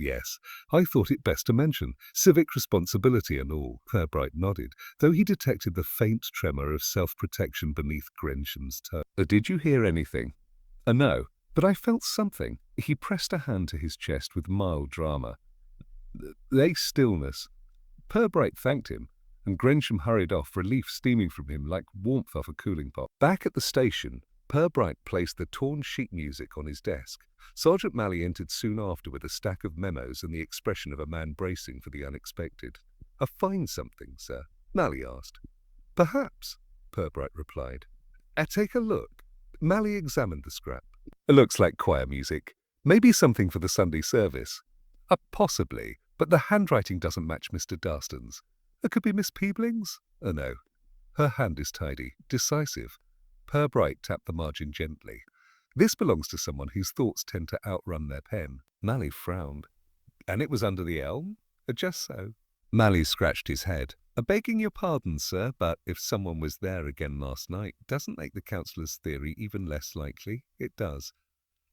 I thought it best to mention. Civic responsibility and all. Purbright nodded, though he detected the faint tremor of self-protection beneath Grensham's tone. Did you hear anything? No, but I felt something. He pressed a hand to his chest with mild drama. A stillness. Purbright thanked him, and Grensham hurried off, relief steaming from him like warmth off a cooling pot. Back at the station, Purbright placed the torn sheet music on his desk. Sergeant Malley entered soon after with a stack of memos and the expression of a man bracing for the unexpected. "A fine something, sir?" Malley asked. "Perhaps," Purbright replied. Take a look." Malley examined the scrap. "It looks like choir music. Maybe something for the Sunday service." Possibly, but the handwriting doesn't match Mr. Darstan's. It could be Miss Peebling's? No. Her hand is tidy, decisive." Purbright tapped the margin gently. "This belongs to someone whose thoughts tend to outrun their pen." Malley frowned. "And it was under the elm?" "Just so." Malley scratched his head. "Begging your pardon, sir, but if someone was there again last night, doesn't make the counsellor's theory even less likely. It does.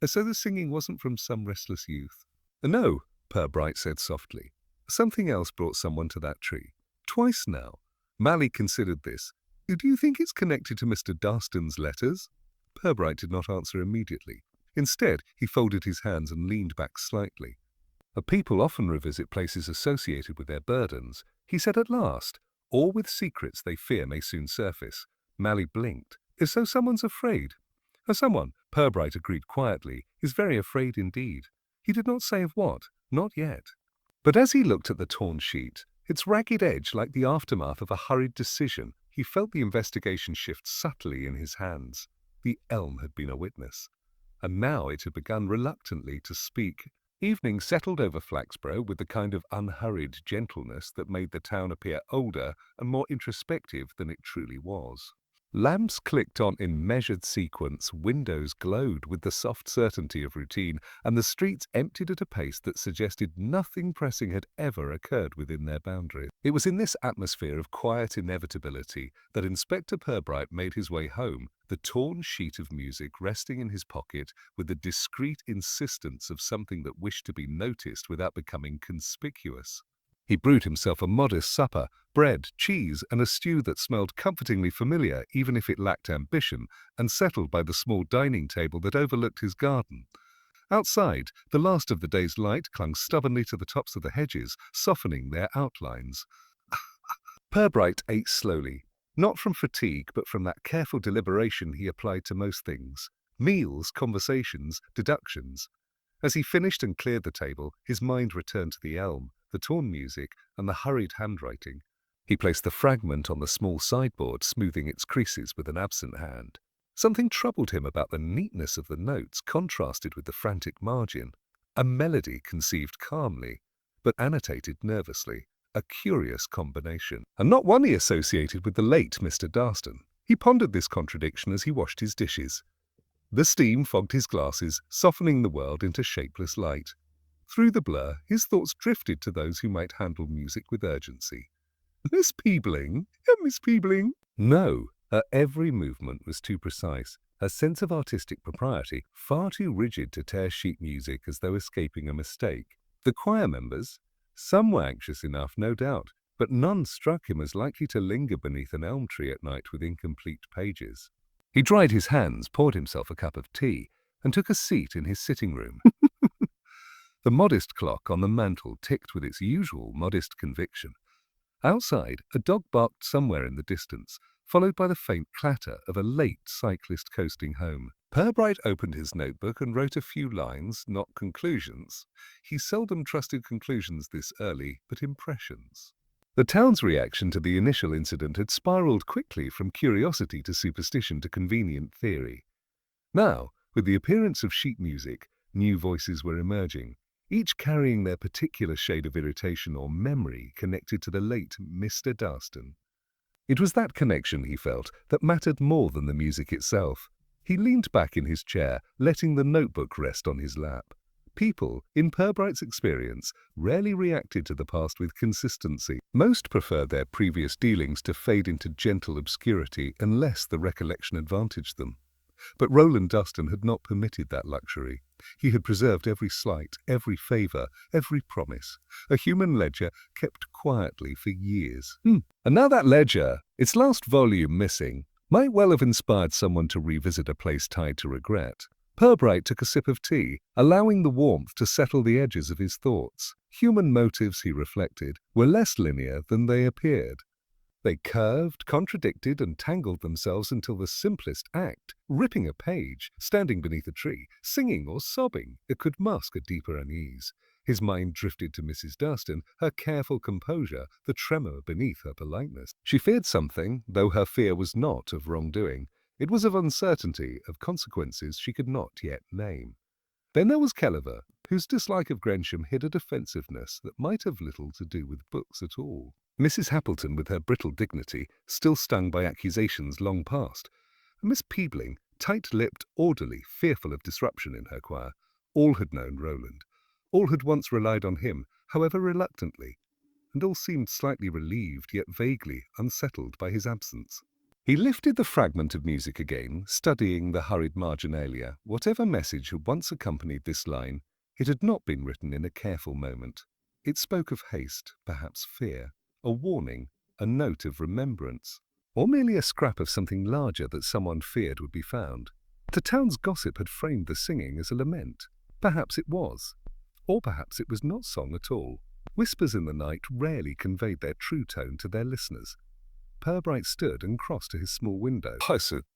So the singing wasn't from some restless youth?" "No," Purbright said softly. "Something else brought someone to that tree. Twice now." Malley considered this. "Do you think it's connected to Mr. Darstan's letters?" Purbright did not answer immediately. Instead, he folded his hands and leaned back slightly. "People often revisit places associated with their burdens," he said at last, "or with secrets they fear may soon surface." Malley blinked. "So someone's afraid?" "Someone," Purbright agreed quietly, "is very afraid indeed." He did not say of what, not yet. But as he looked at the torn sheet, its ragged edge like the aftermath of a hurried decision, he felt the investigation shift subtly in his hands. The elm had been a witness, and now it had begun reluctantly to speak. Evening settled over Flaxborough with the kind of unhurried gentleness that made the town appear older and more introspective than it truly was. Lamps clicked on in measured sequence, windows glowed with the soft certainty of routine, and the streets emptied at a pace that suggested nothing pressing had ever occurred within their boundaries. It was in this atmosphere of quiet inevitability that Inspector Purbright made his way home, the torn sheet of music resting in his pocket with the discreet insistence of something that wished to be noticed without becoming conspicuous. He brewed himself a modest supper, bread, cheese, and a stew that smelled comfortingly familiar even if it lacked ambition, and settled by the small dining table that overlooked his garden. Outside, the last of the day's light clung stubbornly to the tops of the hedges, softening their outlines. Purbright ate slowly, not from fatigue but from that careful deliberation he applied to most things: meals, conversations, deductions. As he finished and cleared the table, his mind returned to the elm, the torn music, and the hurried handwriting. He placed the fragment on the small sideboard, smoothing its creases with an absent hand. Something troubled him about the neatness of the notes contrasted with the frantic margin. A melody conceived calmly, but annotated nervously. A curious combination, and not one he associated with the late Mr. Darstan. He pondered this contradiction as he washed his dishes. The steam fogged his glasses, softening the world into shapeless light. Through the blur, his thoughts drifted to those who might handle music with urgency. "Miss Peebling? Miss Peebling?" No, her every movement was too precise, her sense of artistic propriety far too rigid to tear sheet music as though escaping a mistake. The choir members? Some were anxious enough, no doubt, but none struck him as likely to linger beneath an elm tree at night with incomplete pages. He dried his hands, poured himself a cup of tea, and took a seat in his sitting room. The modest clock on the mantel ticked with its usual modest conviction. Outside, a dog barked somewhere in the distance, followed by the faint clatter of a late cyclist coasting home. Purbright opened his notebook and wrote a few lines, not conclusions. He seldom trusted conclusions this early, but impressions. The town's reaction to the initial incident had spiraled quickly from curiosity to superstition to convenient theory. Now, with the appearance of sheet music, new voices were emerging, each carrying their particular shade of irritation or memory connected to the late Mr. Darstan. It was that connection, he felt, that mattered more than the music itself. He leaned back in his chair, letting the notebook rest on his lap. People, in Purbright's experience, rarely reacted to the past with consistency. Most preferred their previous dealings to fade into gentle obscurity unless the recollection advantaged them. But Roland Dustin had not permitted that luxury. He had preserved every slight, every favour, every promise. A human ledger kept quietly for years. And now that ledger, its last volume missing, might well have inspired someone to revisit a place tied to regret. Purbright took a sip of tea, allowing the warmth to settle the edges of his thoughts. Human motives, he reflected, were less linear than they appeared. They curved, contradicted, and tangled themselves until the simplest act, ripping a page, standing beneath a tree, singing or sobbing, it could mask a deeper unease. His mind drifted to Mrs. Dustin, her careful composure, the tremor beneath her politeness. She feared something, though her fear was not of wrongdoing. It was of uncertainty, of consequences she could not yet name. Then there was Kellever, whose dislike of Grensham hid a defensiveness that might have little to do with books at all. Mrs. Happleton, with her brittle dignity, still stung by accusations long past. Miss Peebling, tight-lipped, orderly, fearful of disruption in her choir. All had known Roland. All had once relied on him, however reluctantly, and all seemed slightly relieved, yet vaguely unsettled by his absence. He lifted the fragment of music again, studying the hurried marginalia. Whatever message had once accompanied this line, it had not been written in a careful moment. It spoke of haste, perhaps fear, a warning, a note of remembrance, or merely a scrap of something larger that someone feared would be found. The town's gossip had framed the singing as a lament. Perhaps it was, or perhaps it was not song at all. Whispers in the night rarely conveyed their true tone to their listeners. Purbright stood and crossed to his small window.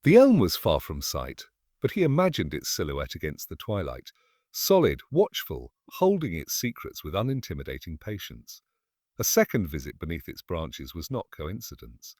The elm was far from sight, but he imagined its silhouette against the twilight, solid, watchful, holding its secrets with unintimidating patience. A second visit beneath its branches was not coincidence.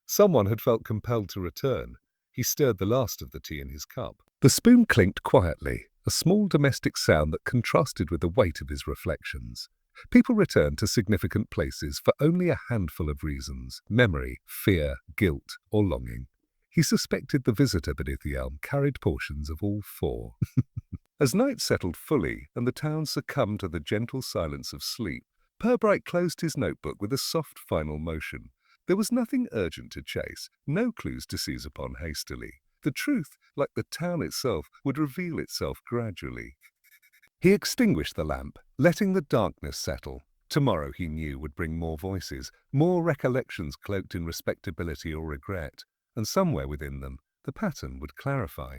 Someone had felt compelled to return. He stirred the last of the tea in his cup. The spoon clinked quietly, a small domestic sound that contrasted with the weight of his reflections. People returned to significant places for only a handful of reasons: memory, fear, guilt, or longing. He suspected the visitor beneath the elm carried portions of all four. As night settled fully and the town succumbed to the gentle silence of sleep, Purbright closed his notebook with a soft final motion. There was nothing urgent to chase, no clues to seize upon hastily. The truth, like the town itself, would reveal itself gradually. He extinguished the lamp, letting the darkness settle. Tomorrow, he knew, would bring more voices, more recollections cloaked in respectability or regret, and somewhere within them, the pattern would clarify.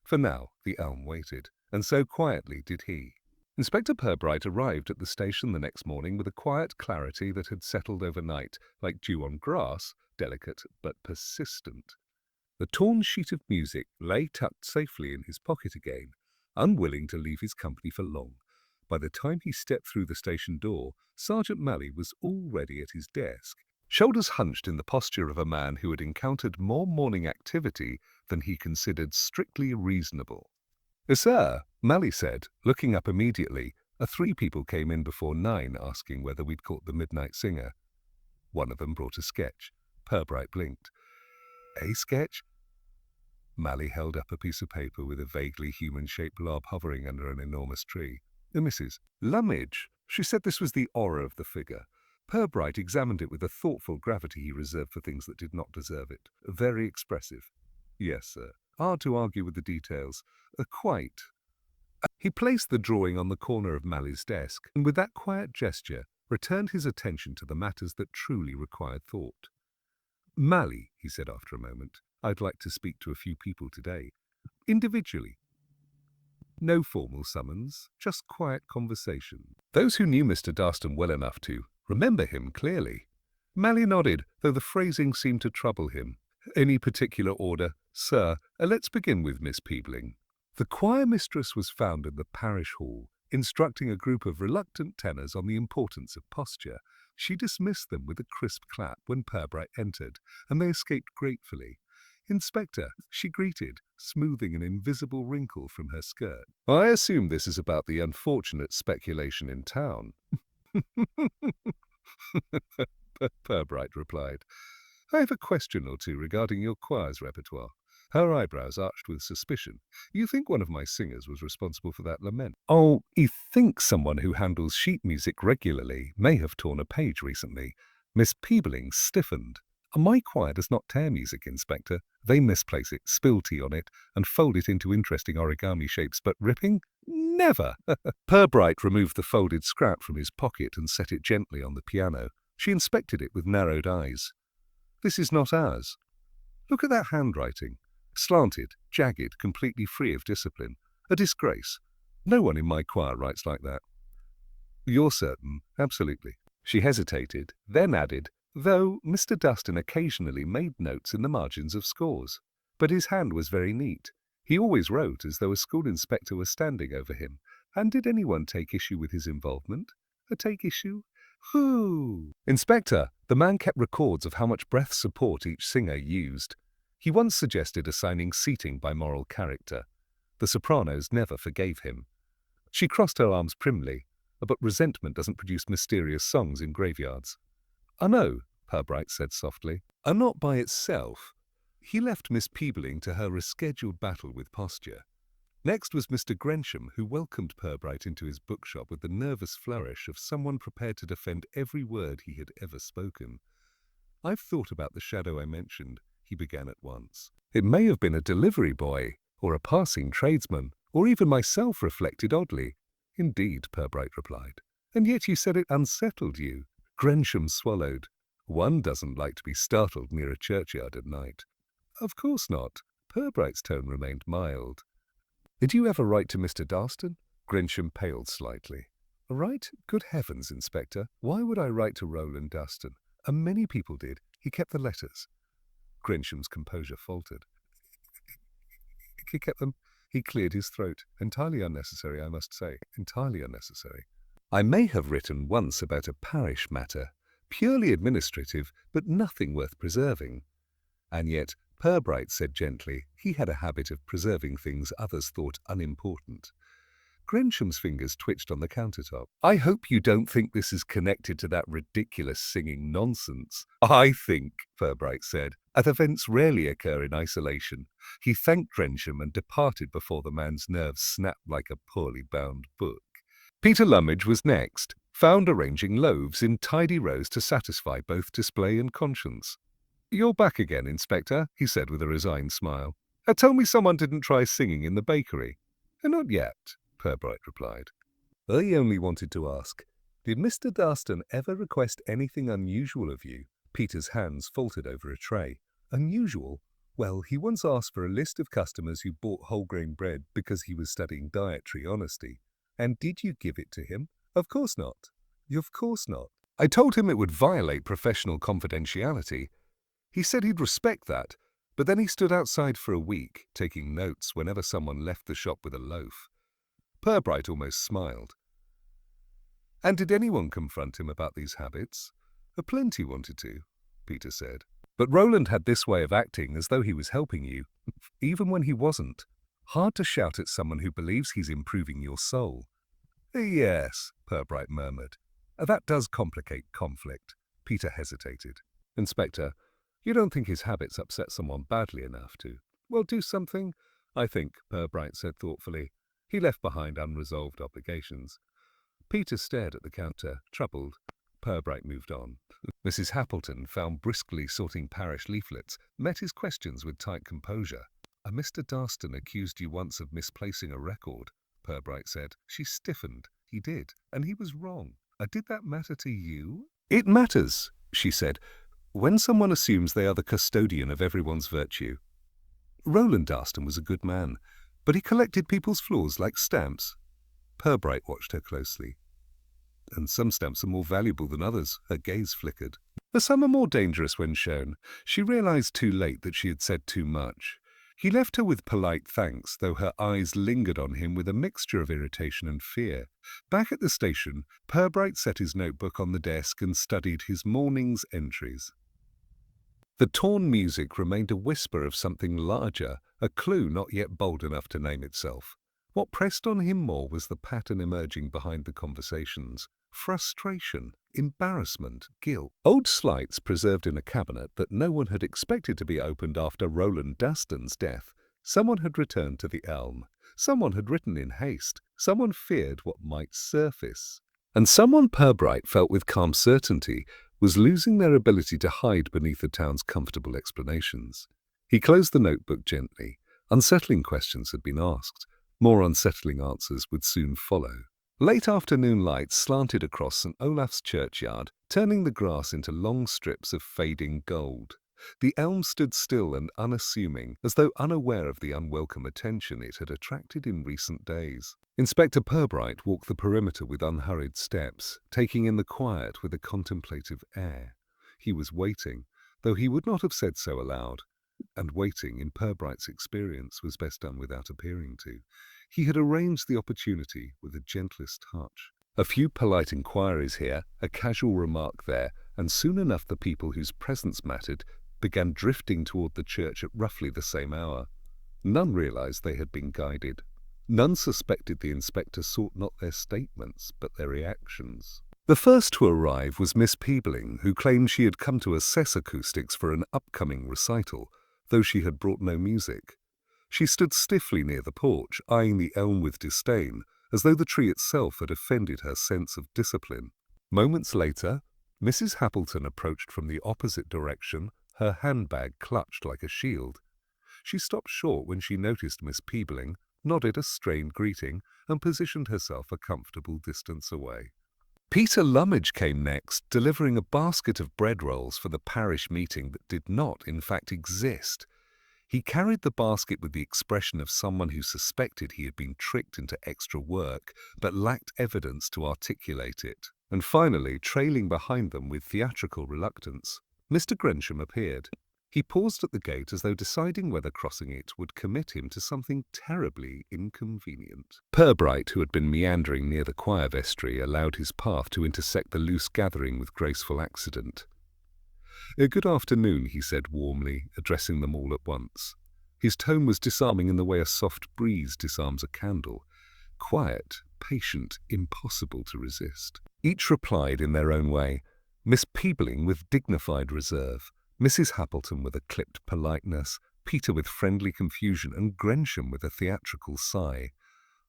For now, the elm waited, and so quietly did he. Inspector Purbright arrived at the station the next morning with a quiet clarity that had settled overnight, like dew on grass, delicate but persistent. The torn sheet of music lay tucked safely in his pocket again, unwilling to leave his company for long. By the time he stepped through the station door, Sergeant Malley was already at his desk, shoulders hunched in the posture of a man who had encountered more morning activity than he considered strictly reasonable. "Sir," Malley said, looking up immediately. 3 people came in before 9 asking whether we'd caught the midnight singer. One of them brought a sketch. Purbright blinked. "A sketch?" Malley held up a piece of paper with a vaguely human-shaped blob hovering under an enormous tree. "Mrs. Lummidge." She said this was the aura of the figure. Purbright examined it with a thoughtful gravity he reserved for things that did not deserve it. "Very expressive." "Yes, sir. Hard to argue with the details." "Quite." He placed the drawing on the corner of Malley's desk, and with that quiet gesture, returned his attention to the matters that truly required thought. "Malley," he said after a moment, "I'd like to speak to a few people today. Individually. No formal summons, just quiet conversation." Those who knew Mr. Dustin well enough to remember him clearly. Malley nodded, though the phrasing seemed to trouble him. "Any particular order?" "Sir, let's begin with Miss Peebling." The choir mistress was found in the parish hall, instructing a group of reluctant tenors on the importance of posture. She dismissed them with a crisp clap when Purbright entered, and they escaped gratefully. "Inspector," she greeted, smoothing an invisible wrinkle from her skirt. "I assume this is about the unfortunate speculation in town." Purbright replied. "I have a question or two regarding your choir's repertoire." Her eyebrows arched with suspicion. You think one of my singers was responsible for that lament? Oh, you think someone who handles sheet music regularly may have torn a page recently. Miss Peebeling stiffened. My choir does not tear music, Inspector. They misplace it, spill tea on it, and fold it into interesting origami shapes, but ripping? Never! Purbright removed the folded scrap from his pocket and set it gently on the piano. She inspected it with narrowed eyes. This is not ours. Look at that handwriting. Slanted, jagged, completely free of discipline. A disgrace. No one in my choir writes like that. You're certain? Absolutely. She hesitated, then added, though Mr. Dustin occasionally made notes in the margins of scores. But his hand was very neat. He always wrote as though a school inspector were standing over him. And did anyone take issue with his involvement? Take issue? Whew! Inspector, the man kept records of how much breath support each singer used. He once suggested assigning seating by moral character. The sopranos never forgave him. She crossed her arms primly, but resentment doesn't produce mysterious songs in graveyards. No, Purbright said softly. Not by itself. He left Miss Peebeling to her rescheduled battle with posture. Next was Mr. Grensham, who welcomed Purbright into his bookshop with the nervous flourish of someone prepared to defend every word he had ever spoken. I've thought about the shadow I mentioned, he began at once. It may have been a delivery boy, or a passing tradesman, or even myself reflected oddly. Indeed, Purbright replied. And yet you said it unsettled you. Grensham swallowed. One doesn't like to be startled near a churchyard at night. Of course not. Purbright's tone remained mild. Did you ever write to Mr. Darston? Grensham paled slightly. Right? Good heavens, Inspector. Why would I write to Roland Darston? Many people did. He kept the letters. Grensham's composure faltered. He kept them. He cleared his throat. Entirely unnecessary, I must say. Entirely unnecessary. I may have written once about a parish matter, purely administrative, but nothing worth preserving. And yet, Purbright said gently, he had a habit of preserving things others thought unimportant. Grensham's fingers twitched on the countertop. I hope you don't think this is connected to that ridiculous singing nonsense. I think, Purbright said, that events rarely occur in isolation. He thanked Grensham and departed before the man's nerves snapped like a poorly bound book. Peter Lummidge was next, found arranging loaves in tidy rows to satisfy both display and conscience. You're back again, Inspector, he said with a resigned smile. Tell me someone didn't try singing in the bakery. Not yet, Purbright replied. I only wanted to ask, did Mr. Darston ever request anything unusual of you? Peter's hands faltered over a tray. Unusual? Well, he once asked for a list of customers who bought whole-grain bread because he was studying dietary honesty. And did you give it to him? Of course not. Of course not. I told him it would violate professional confidentiality. He said he'd respect that, but then he stood outside for a week, taking notes whenever someone left the shop with a loaf. Purbright almost smiled. And did anyone confront him about these habits? Plenty wanted to, Peter said. But Roland had this way of acting as though he was helping you, even when he wasn't. Hard to shout at someone who believes he's improving your soul. Yes, Purbright murmured. That does complicate conflict. Peter hesitated. Inspector, you don't think his habits upset someone badly enough to, well, do something? I think, Purbright said thoughtfully. He left behind unresolved obligations. Peter stared at the counter, troubled. Purbright moved on. Mrs. Happleton, found briskly sorting parish leaflets, met his questions with tight composure. Mr. Darston accused you once of misplacing a record, Purbright said. She stiffened. He did, and he was wrong. Did that matter to you? It matters, she said, when someone assumes they are the custodian of everyone's virtue. Roland Darston was a good man, but he collected people's flaws like stamps. Purbright watched her closely. And some stamps are more valuable than others, her gaze flickered. But some are more dangerous when shown. She realized too late that she had said too much. He left her with polite thanks, though her eyes lingered on him with a mixture of irritation and fear. Back at the station, Purbright set his notebook on the desk and studied his morning's entries. The torn music remained a whisper of something larger, a clue not yet bold enough to name itself. What pressed on him more was the pattern emerging behind the conversations: frustration, embarrassment, guilt. Old slights preserved in a cabinet that no one had expected to be opened after Roland Daston's death. Someone had returned to the elm. Someone had written in haste. Someone feared what might surface. And someone, Purbright felt with calm certainty, was losing their ability to hide beneath the town's comfortable explanations. He closed the notebook gently. Unsettling questions had been asked. More unsettling answers would soon follow. Late afternoon lights slanted across St. Olaf's churchyard, turning the grass into long strips of fading gold. The elm stood still and unassuming, as though unaware of the unwelcome attention it had attracted in recent days. Inspector Purbright walked the perimeter with unhurried steps, taking in the quiet with a contemplative air. He was waiting, though he would not have said so aloud. And waiting, in Purbright's experience, was best done without appearing to. He had arranged the opportunity with the gentlest touch. A few polite inquiries here, a casual remark there, and soon enough the people whose presence mattered began drifting toward the church at roughly the same hour. None realized they had been guided. None suspected the inspector sought not their statements, but their reactions. The first to arrive was Miss Peebling, who claimed she had come to assess acoustics for an upcoming recital, though she had brought no music. She stood stiffly near the porch, eyeing the elm with disdain, as though the tree itself had offended her sense of discipline. Moments later, Mrs. Happleton approached from the opposite direction, her handbag clutched like a shield. She stopped short when she noticed Miss Peebling, nodded a strained greeting, and positioned herself a comfortable distance away. Peter Lummage came next, delivering a basket of bread rolls for the parish meeting that did not, in fact, exist. He carried the basket with the expression of someone who suspected he had been tricked into extra work, but lacked evidence to articulate it. And finally, trailing behind them with theatrical reluctance, Mr. Grensham appeared. He paused at the gate as though deciding whether crossing it would commit him to something terribly inconvenient. Purbright, who had been meandering near the choir vestry, allowed his path to intersect the loose gathering with graceful accident. "Good afternoon," he said warmly, addressing them all at once. His tone was disarming in the way a soft breeze disarms a candle. Quiet, patient, impossible to resist. Each replied in their own way, Miss Peebling with dignified reserve, Mrs. Happleton with a clipped politeness, Peter with friendly confusion, and Grensham with a theatrical sigh.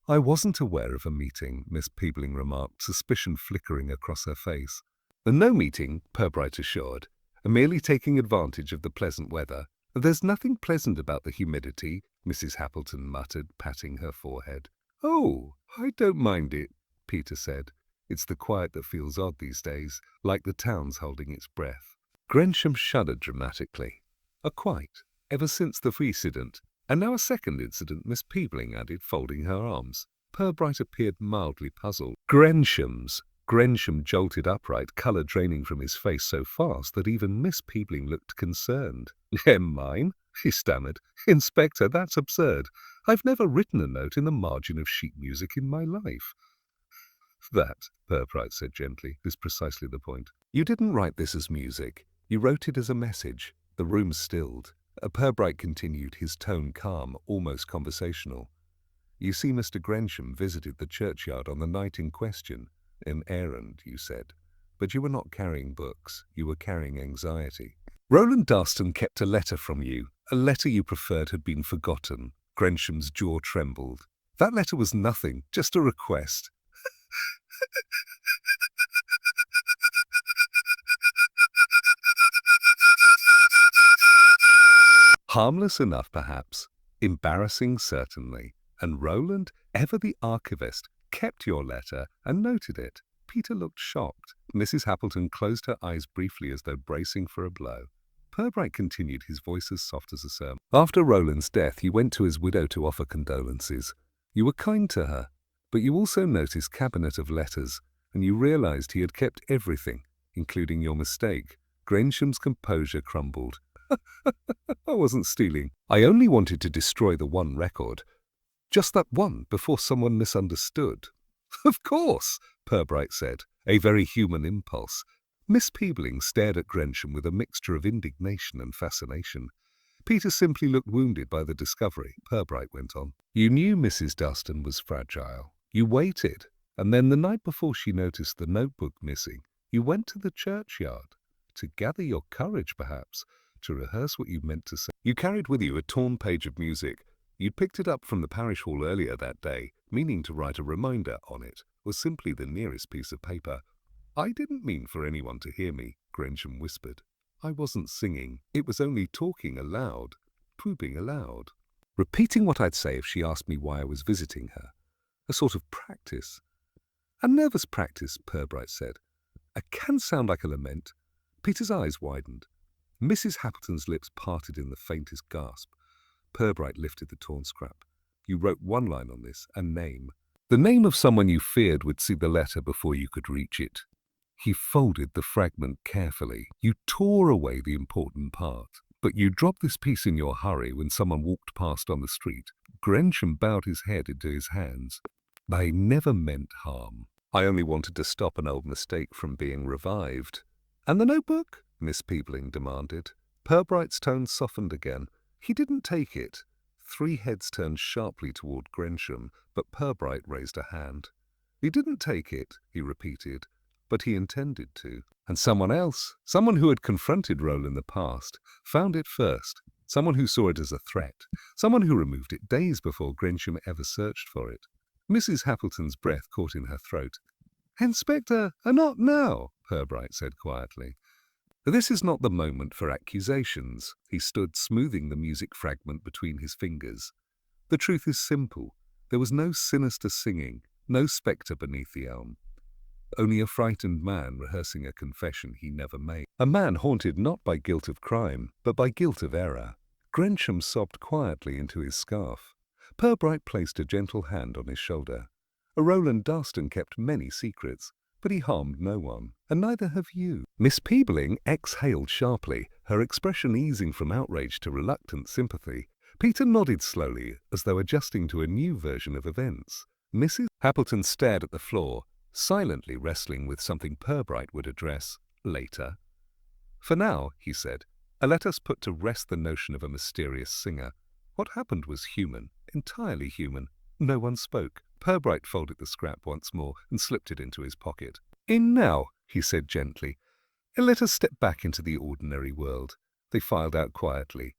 "I wasn't aware of a meeting," Miss Peebling remarked, suspicion flickering across her face. "No meeting," Purbright assured. "Merely taking advantage of the pleasant weather." "There's nothing pleasant about the humidity," Mrs. Happleton muttered, patting her forehead. "Oh, I don't mind it," Peter said. "It's the quiet that feels odd these days, like the town's holding its breath." Grensham shuddered dramatically. Quite. Ever since the incident. And now a second incident, Miss Peebling added, folding her arms. Purbright appeared mildly puzzled. Grensham jolted upright, colour draining from his face so fast that even Miss Peebling looked concerned. "Mine?" he stammered. "Inspector, that's absurd. I've never written a note in the margin of sheet music in my life." "That," Purbright said gently, "is precisely the point. You didn't write this as music. You wrote it as a message." The room stilled. Purbright continued, his tone calm, almost conversational. "You see, Mr. Grensham visited the churchyard on the night in question. An errand, you said. But you were not carrying books. You were carrying anxiety. Roland Daston kept a letter from you. A letter you preferred had been forgotten." Grensham's jaw trembled. "That letter was nothing, just a request." Harmless enough, perhaps. Embarrassing, certainly. And Roland, ever the archivist, kept your letter and noted it. Peter looked shocked. Mrs. Happleton closed her eyes briefly as though bracing for a blow. Purbright continued, his voice as soft as a sermon. "After Roland's death, you went to his widow to offer condolences. You were kind to her, but you also noticed cabinet of letters, and you realized he had kept everything, including your mistake." Grensham's composure crumbled. "I wasn't stealing. I only wanted to destroy the one record. Just that one, before someone misunderstood." "Of course," Purbright said, a very human impulse. Miss Peebling stared at Grensham with a mixture of indignation and fascination. Peter simply looked wounded by the discovery, Purbright went on. You knew Mrs. Dustin was fragile. You waited, and then the night before she noticed the notebook missing, you went to the churchyard. To gather your courage, perhaps, to rehearse what you meant to say. You carried with you a torn page of music. You'd picked it up from the parish hall earlier that day, meaning to write a reminder on it, or simply the nearest piece of paper. I didn't mean for anyone to hear me, Grensham whispered. I wasn't singing. It was only talking aloud, pooping aloud. Repeating what I'd say if she asked me why I was visiting her. A sort of practice. A nervous practice, Purbright said. It can sound like a lament. Peter's eyes widened. Mrs. Happleton's lips parted in the faintest gasp. Purbright lifted the torn scrap. You wrote one line on this, a name. The name of someone you feared would see the letter before you could reach it. He folded the fragment carefully. You tore away the important part. But you dropped this piece in your hurry when someone walked past on the street. Grensham bowed his head into his hands. I never meant harm. I only wanted to stop an old mistake from being revived. And the notebook? Miss Peebling demanded. Purbright's tone softened again. He didn't take it. 3 heads turned sharply toward Grensham, but Purbright raised a hand. He didn't take it, he repeated, but he intended to. And someone else, someone who had confronted Roll in the past, found it first. Someone who saw it as a threat. Someone who removed it days before Grensham ever searched for it. Mrs. Happleton's breath caught in her throat. Inspector, not now, Purbright said quietly. This is not the moment for accusations. He stood smoothing the music fragment between his fingers. The truth is simple. There was no sinister singing, no spectre beneath the elm. Only a frightened man rehearsing a confession he never made. A man haunted not by guilt of crime, but by guilt of error. Grensham sobbed quietly into his scarf. Purbright placed a gentle hand on his shoulder. Roland Darston kept many secrets, but he harmed no one, and neither have you. Miss Peebling exhaled sharply, her expression easing from outrage to reluctant sympathy. Peter nodded slowly, as though adjusting to a new version of events. Mrs. Happleton stared at the floor, silently wrestling with something Purbright would address later. For now, he said, let us put to rest the notion of a mysterious singer. What happened was human, entirely human. No one spoke. Purbright folded the scrap once more and slipped it into his pocket. In now, he said gently. Let us step back into the ordinary world. They filed out quietly.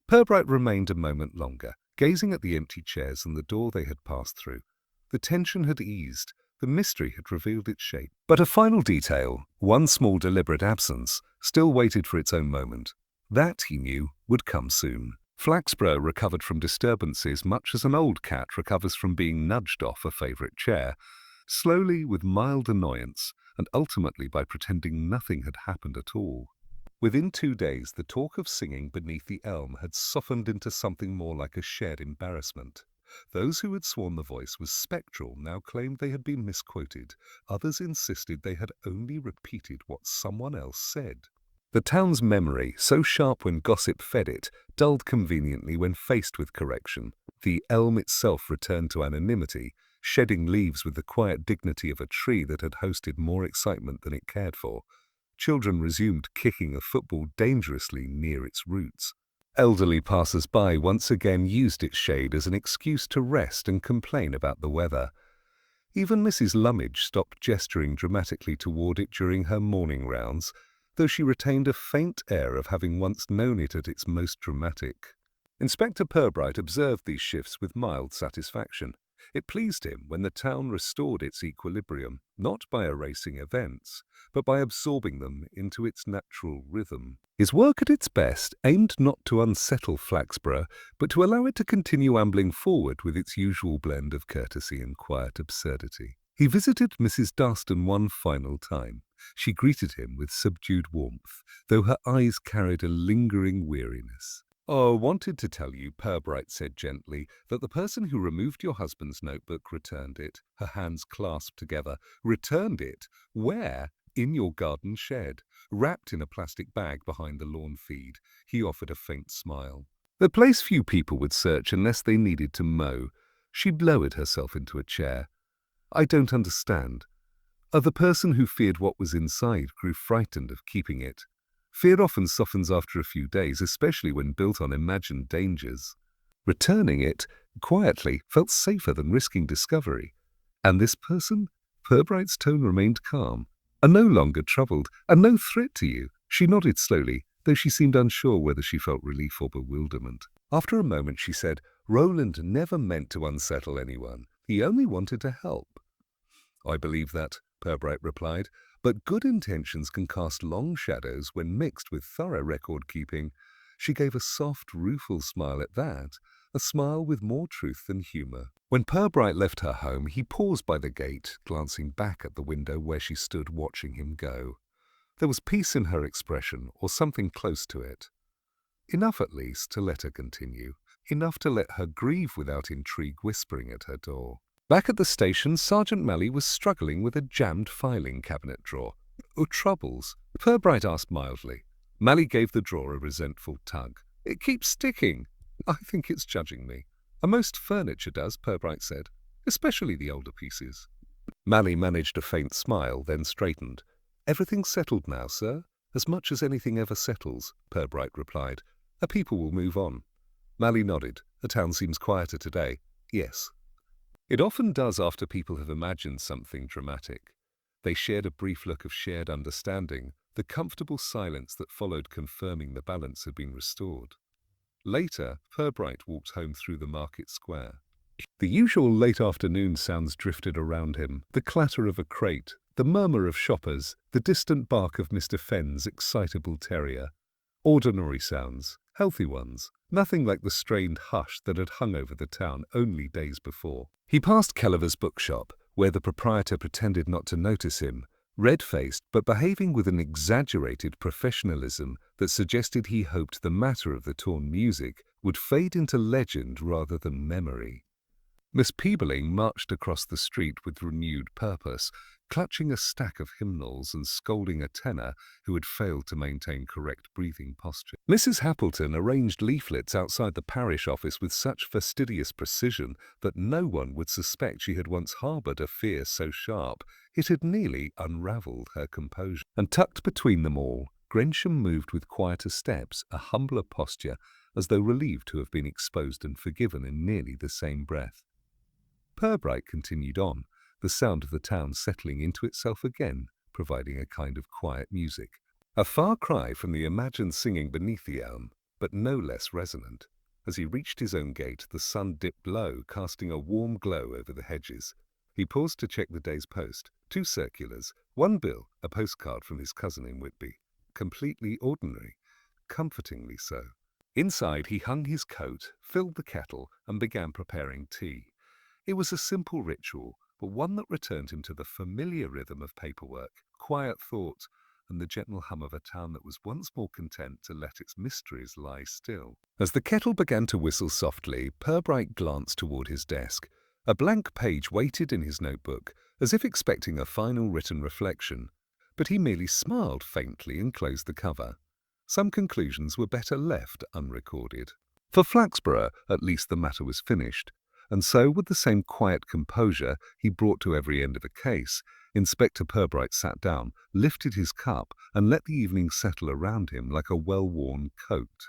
Purbright remained a moment longer, gazing at the empty chairs and the door they had passed through. The tension had eased. The mystery had revealed its shape. But a final detail, one small deliberate absence, still waited for its own moment. That, he knew, would come soon. Flaxborough recovered from disturbances much as an old cat recovers from being nudged off a favourite chair, slowly with mild annoyance, and ultimately by pretending nothing had happened at all. Within 2 days, the talk of singing beneath the elm had softened into something more like a shared embarrassment. Those who had sworn the voice was spectral now claimed they had been misquoted. Others insisted they had only repeated what someone else said. The town's memory, so sharp when gossip fed it, dulled conveniently when faced with correction. The elm itself returned to anonymity, shedding leaves with the quiet dignity of a tree that had hosted more excitement than it cared for. Children resumed kicking a football dangerously near its roots. Elderly passers-by once again used its shade as an excuse to rest and complain about the weather. Even Mrs. Lummidge stopped gesturing dramatically toward it during her morning rounds, though she retained a faint air of having once known it at its most dramatic. Inspector Purbright observed these shifts with mild satisfaction. It pleased him when the town restored its equilibrium, not by erasing events, but by absorbing them into its natural rhythm. His work at its best aimed not to unsettle Flaxborough, but to allow it to continue ambling forward with its usual blend of courtesy and quiet absurdity. He visited Mrs. Darston one final time. She greeted him with subdued warmth, though her eyes carried a lingering weariness. "Oh, wanted to tell you," Purbright said gently, "that the person who removed your husband's notebook returned it." Her hands clasped together. "Returned it? Where?" "In your garden shed, wrapped in a plastic bag behind the lawn feed." He offered a faint smile. "The place few people would search unless they needed to mow." She lowered herself into a chair. "I don't understand." The person who feared what was inside grew frightened of keeping it. Fear often softens after a few days, especially when built on imagined dangers. Returning it quietly felt safer than risking discovery. And this person? Purbright's tone remained calm, are no longer troubled, and no threat to you. She nodded slowly, though she seemed unsure whether she felt relief or bewilderment. After a moment she said, Roland never meant to unsettle anyone. He only wanted to help. I believe that, Purbright replied, but good intentions can cast long shadows when mixed with thorough record-keeping. She gave a soft, rueful smile at that, a smile with more truth than humour. When Purbright left her home, he paused by the gate, glancing back at the window where she stood watching him go. There was peace in her expression, or something close to it. Enough at least to let her continue, enough to let her grieve without intrigue whispering at her door. Back at the station, Sergeant Malley was struggling with a jammed filing cabinet drawer. Oh, troubles? Purbright asked mildly. Malley gave the drawer a resentful tug. It keeps sticking. I think it's judging me. Most furniture does, Purbright said, especially the older pieces. Malley managed a faint smile, then straightened. Everything's settled now, sir. As much as anything ever settles, Purbright replied. People will move on. Malley nodded. The town seems quieter today. Yes. It often does after people have imagined something dramatic. They shared a brief look of shared understanding, the comfortable silence that followed confirming the balance had been restored. Later, Purbright walked home through the market square. The usual late afternoon sounds drifted around him, the clatter of a crate, the murmur of shoppers, the distant bark of Mr. Fenn's excitable terrier. Ordinary sounds, healthy ones, nothing like the strained hush that had hung over the town only days before. He passed Kellever's bookshop, where the proprietor pretended not to notice him, red-faced but behaving with an exaggerated professionalism that suggested he hoped the matter of the torn music would fade into legend rather than memory. Miss Peebeling marched across the street with renewed purpose, clutching a stack of hymnals and scolding a tenor who had failed to maintain correct breathing posture. Mrs. Happleton arranged leaflets outside the parish office with such fastidious precision that no one would suspect she had once harboured a fear so sharp it had nearly unravelled her composure. And tucked between them all, Grensham moved with quieter steps, a humbler posture, as though relieved to have been exposed and forgiven in nearly the same breath. Purbright continued on, the sound of the town settling into itself again, providing a kind of quiet music. A far cry from the imagined singing beneath the elm, but no less resonant. As he reached his own gate, the sun dipped low, casting a warm glow over the hedges. He paused to check the day's post. 2 circulars, 1 bill, a postcard from his cousin in Whitby. Completely ordinary, comfortingly so. Inside, he hung his coat, filled the kettle, and began preparing tea. It was a simple ritual, but one that returned him to the familiar rhythm of paperwork, quiet thought, and the gentle hum of a town that was once more content to let its mysteries lie still. As the kettle began to whistle softly, Purbright glanced toward his desk. A blank page waited in his notebook, as if expecting a final written reflection, but he merely smiled faintly and closed the cover. Some conclusions were better left unrecorded. For Flaxborough, at least the matter was finished. And so, with the same quiet composure he brought to every end of a case, Inspector Purbright sat down, lifted his cup, and let the evening settle around him like a well-worn coat.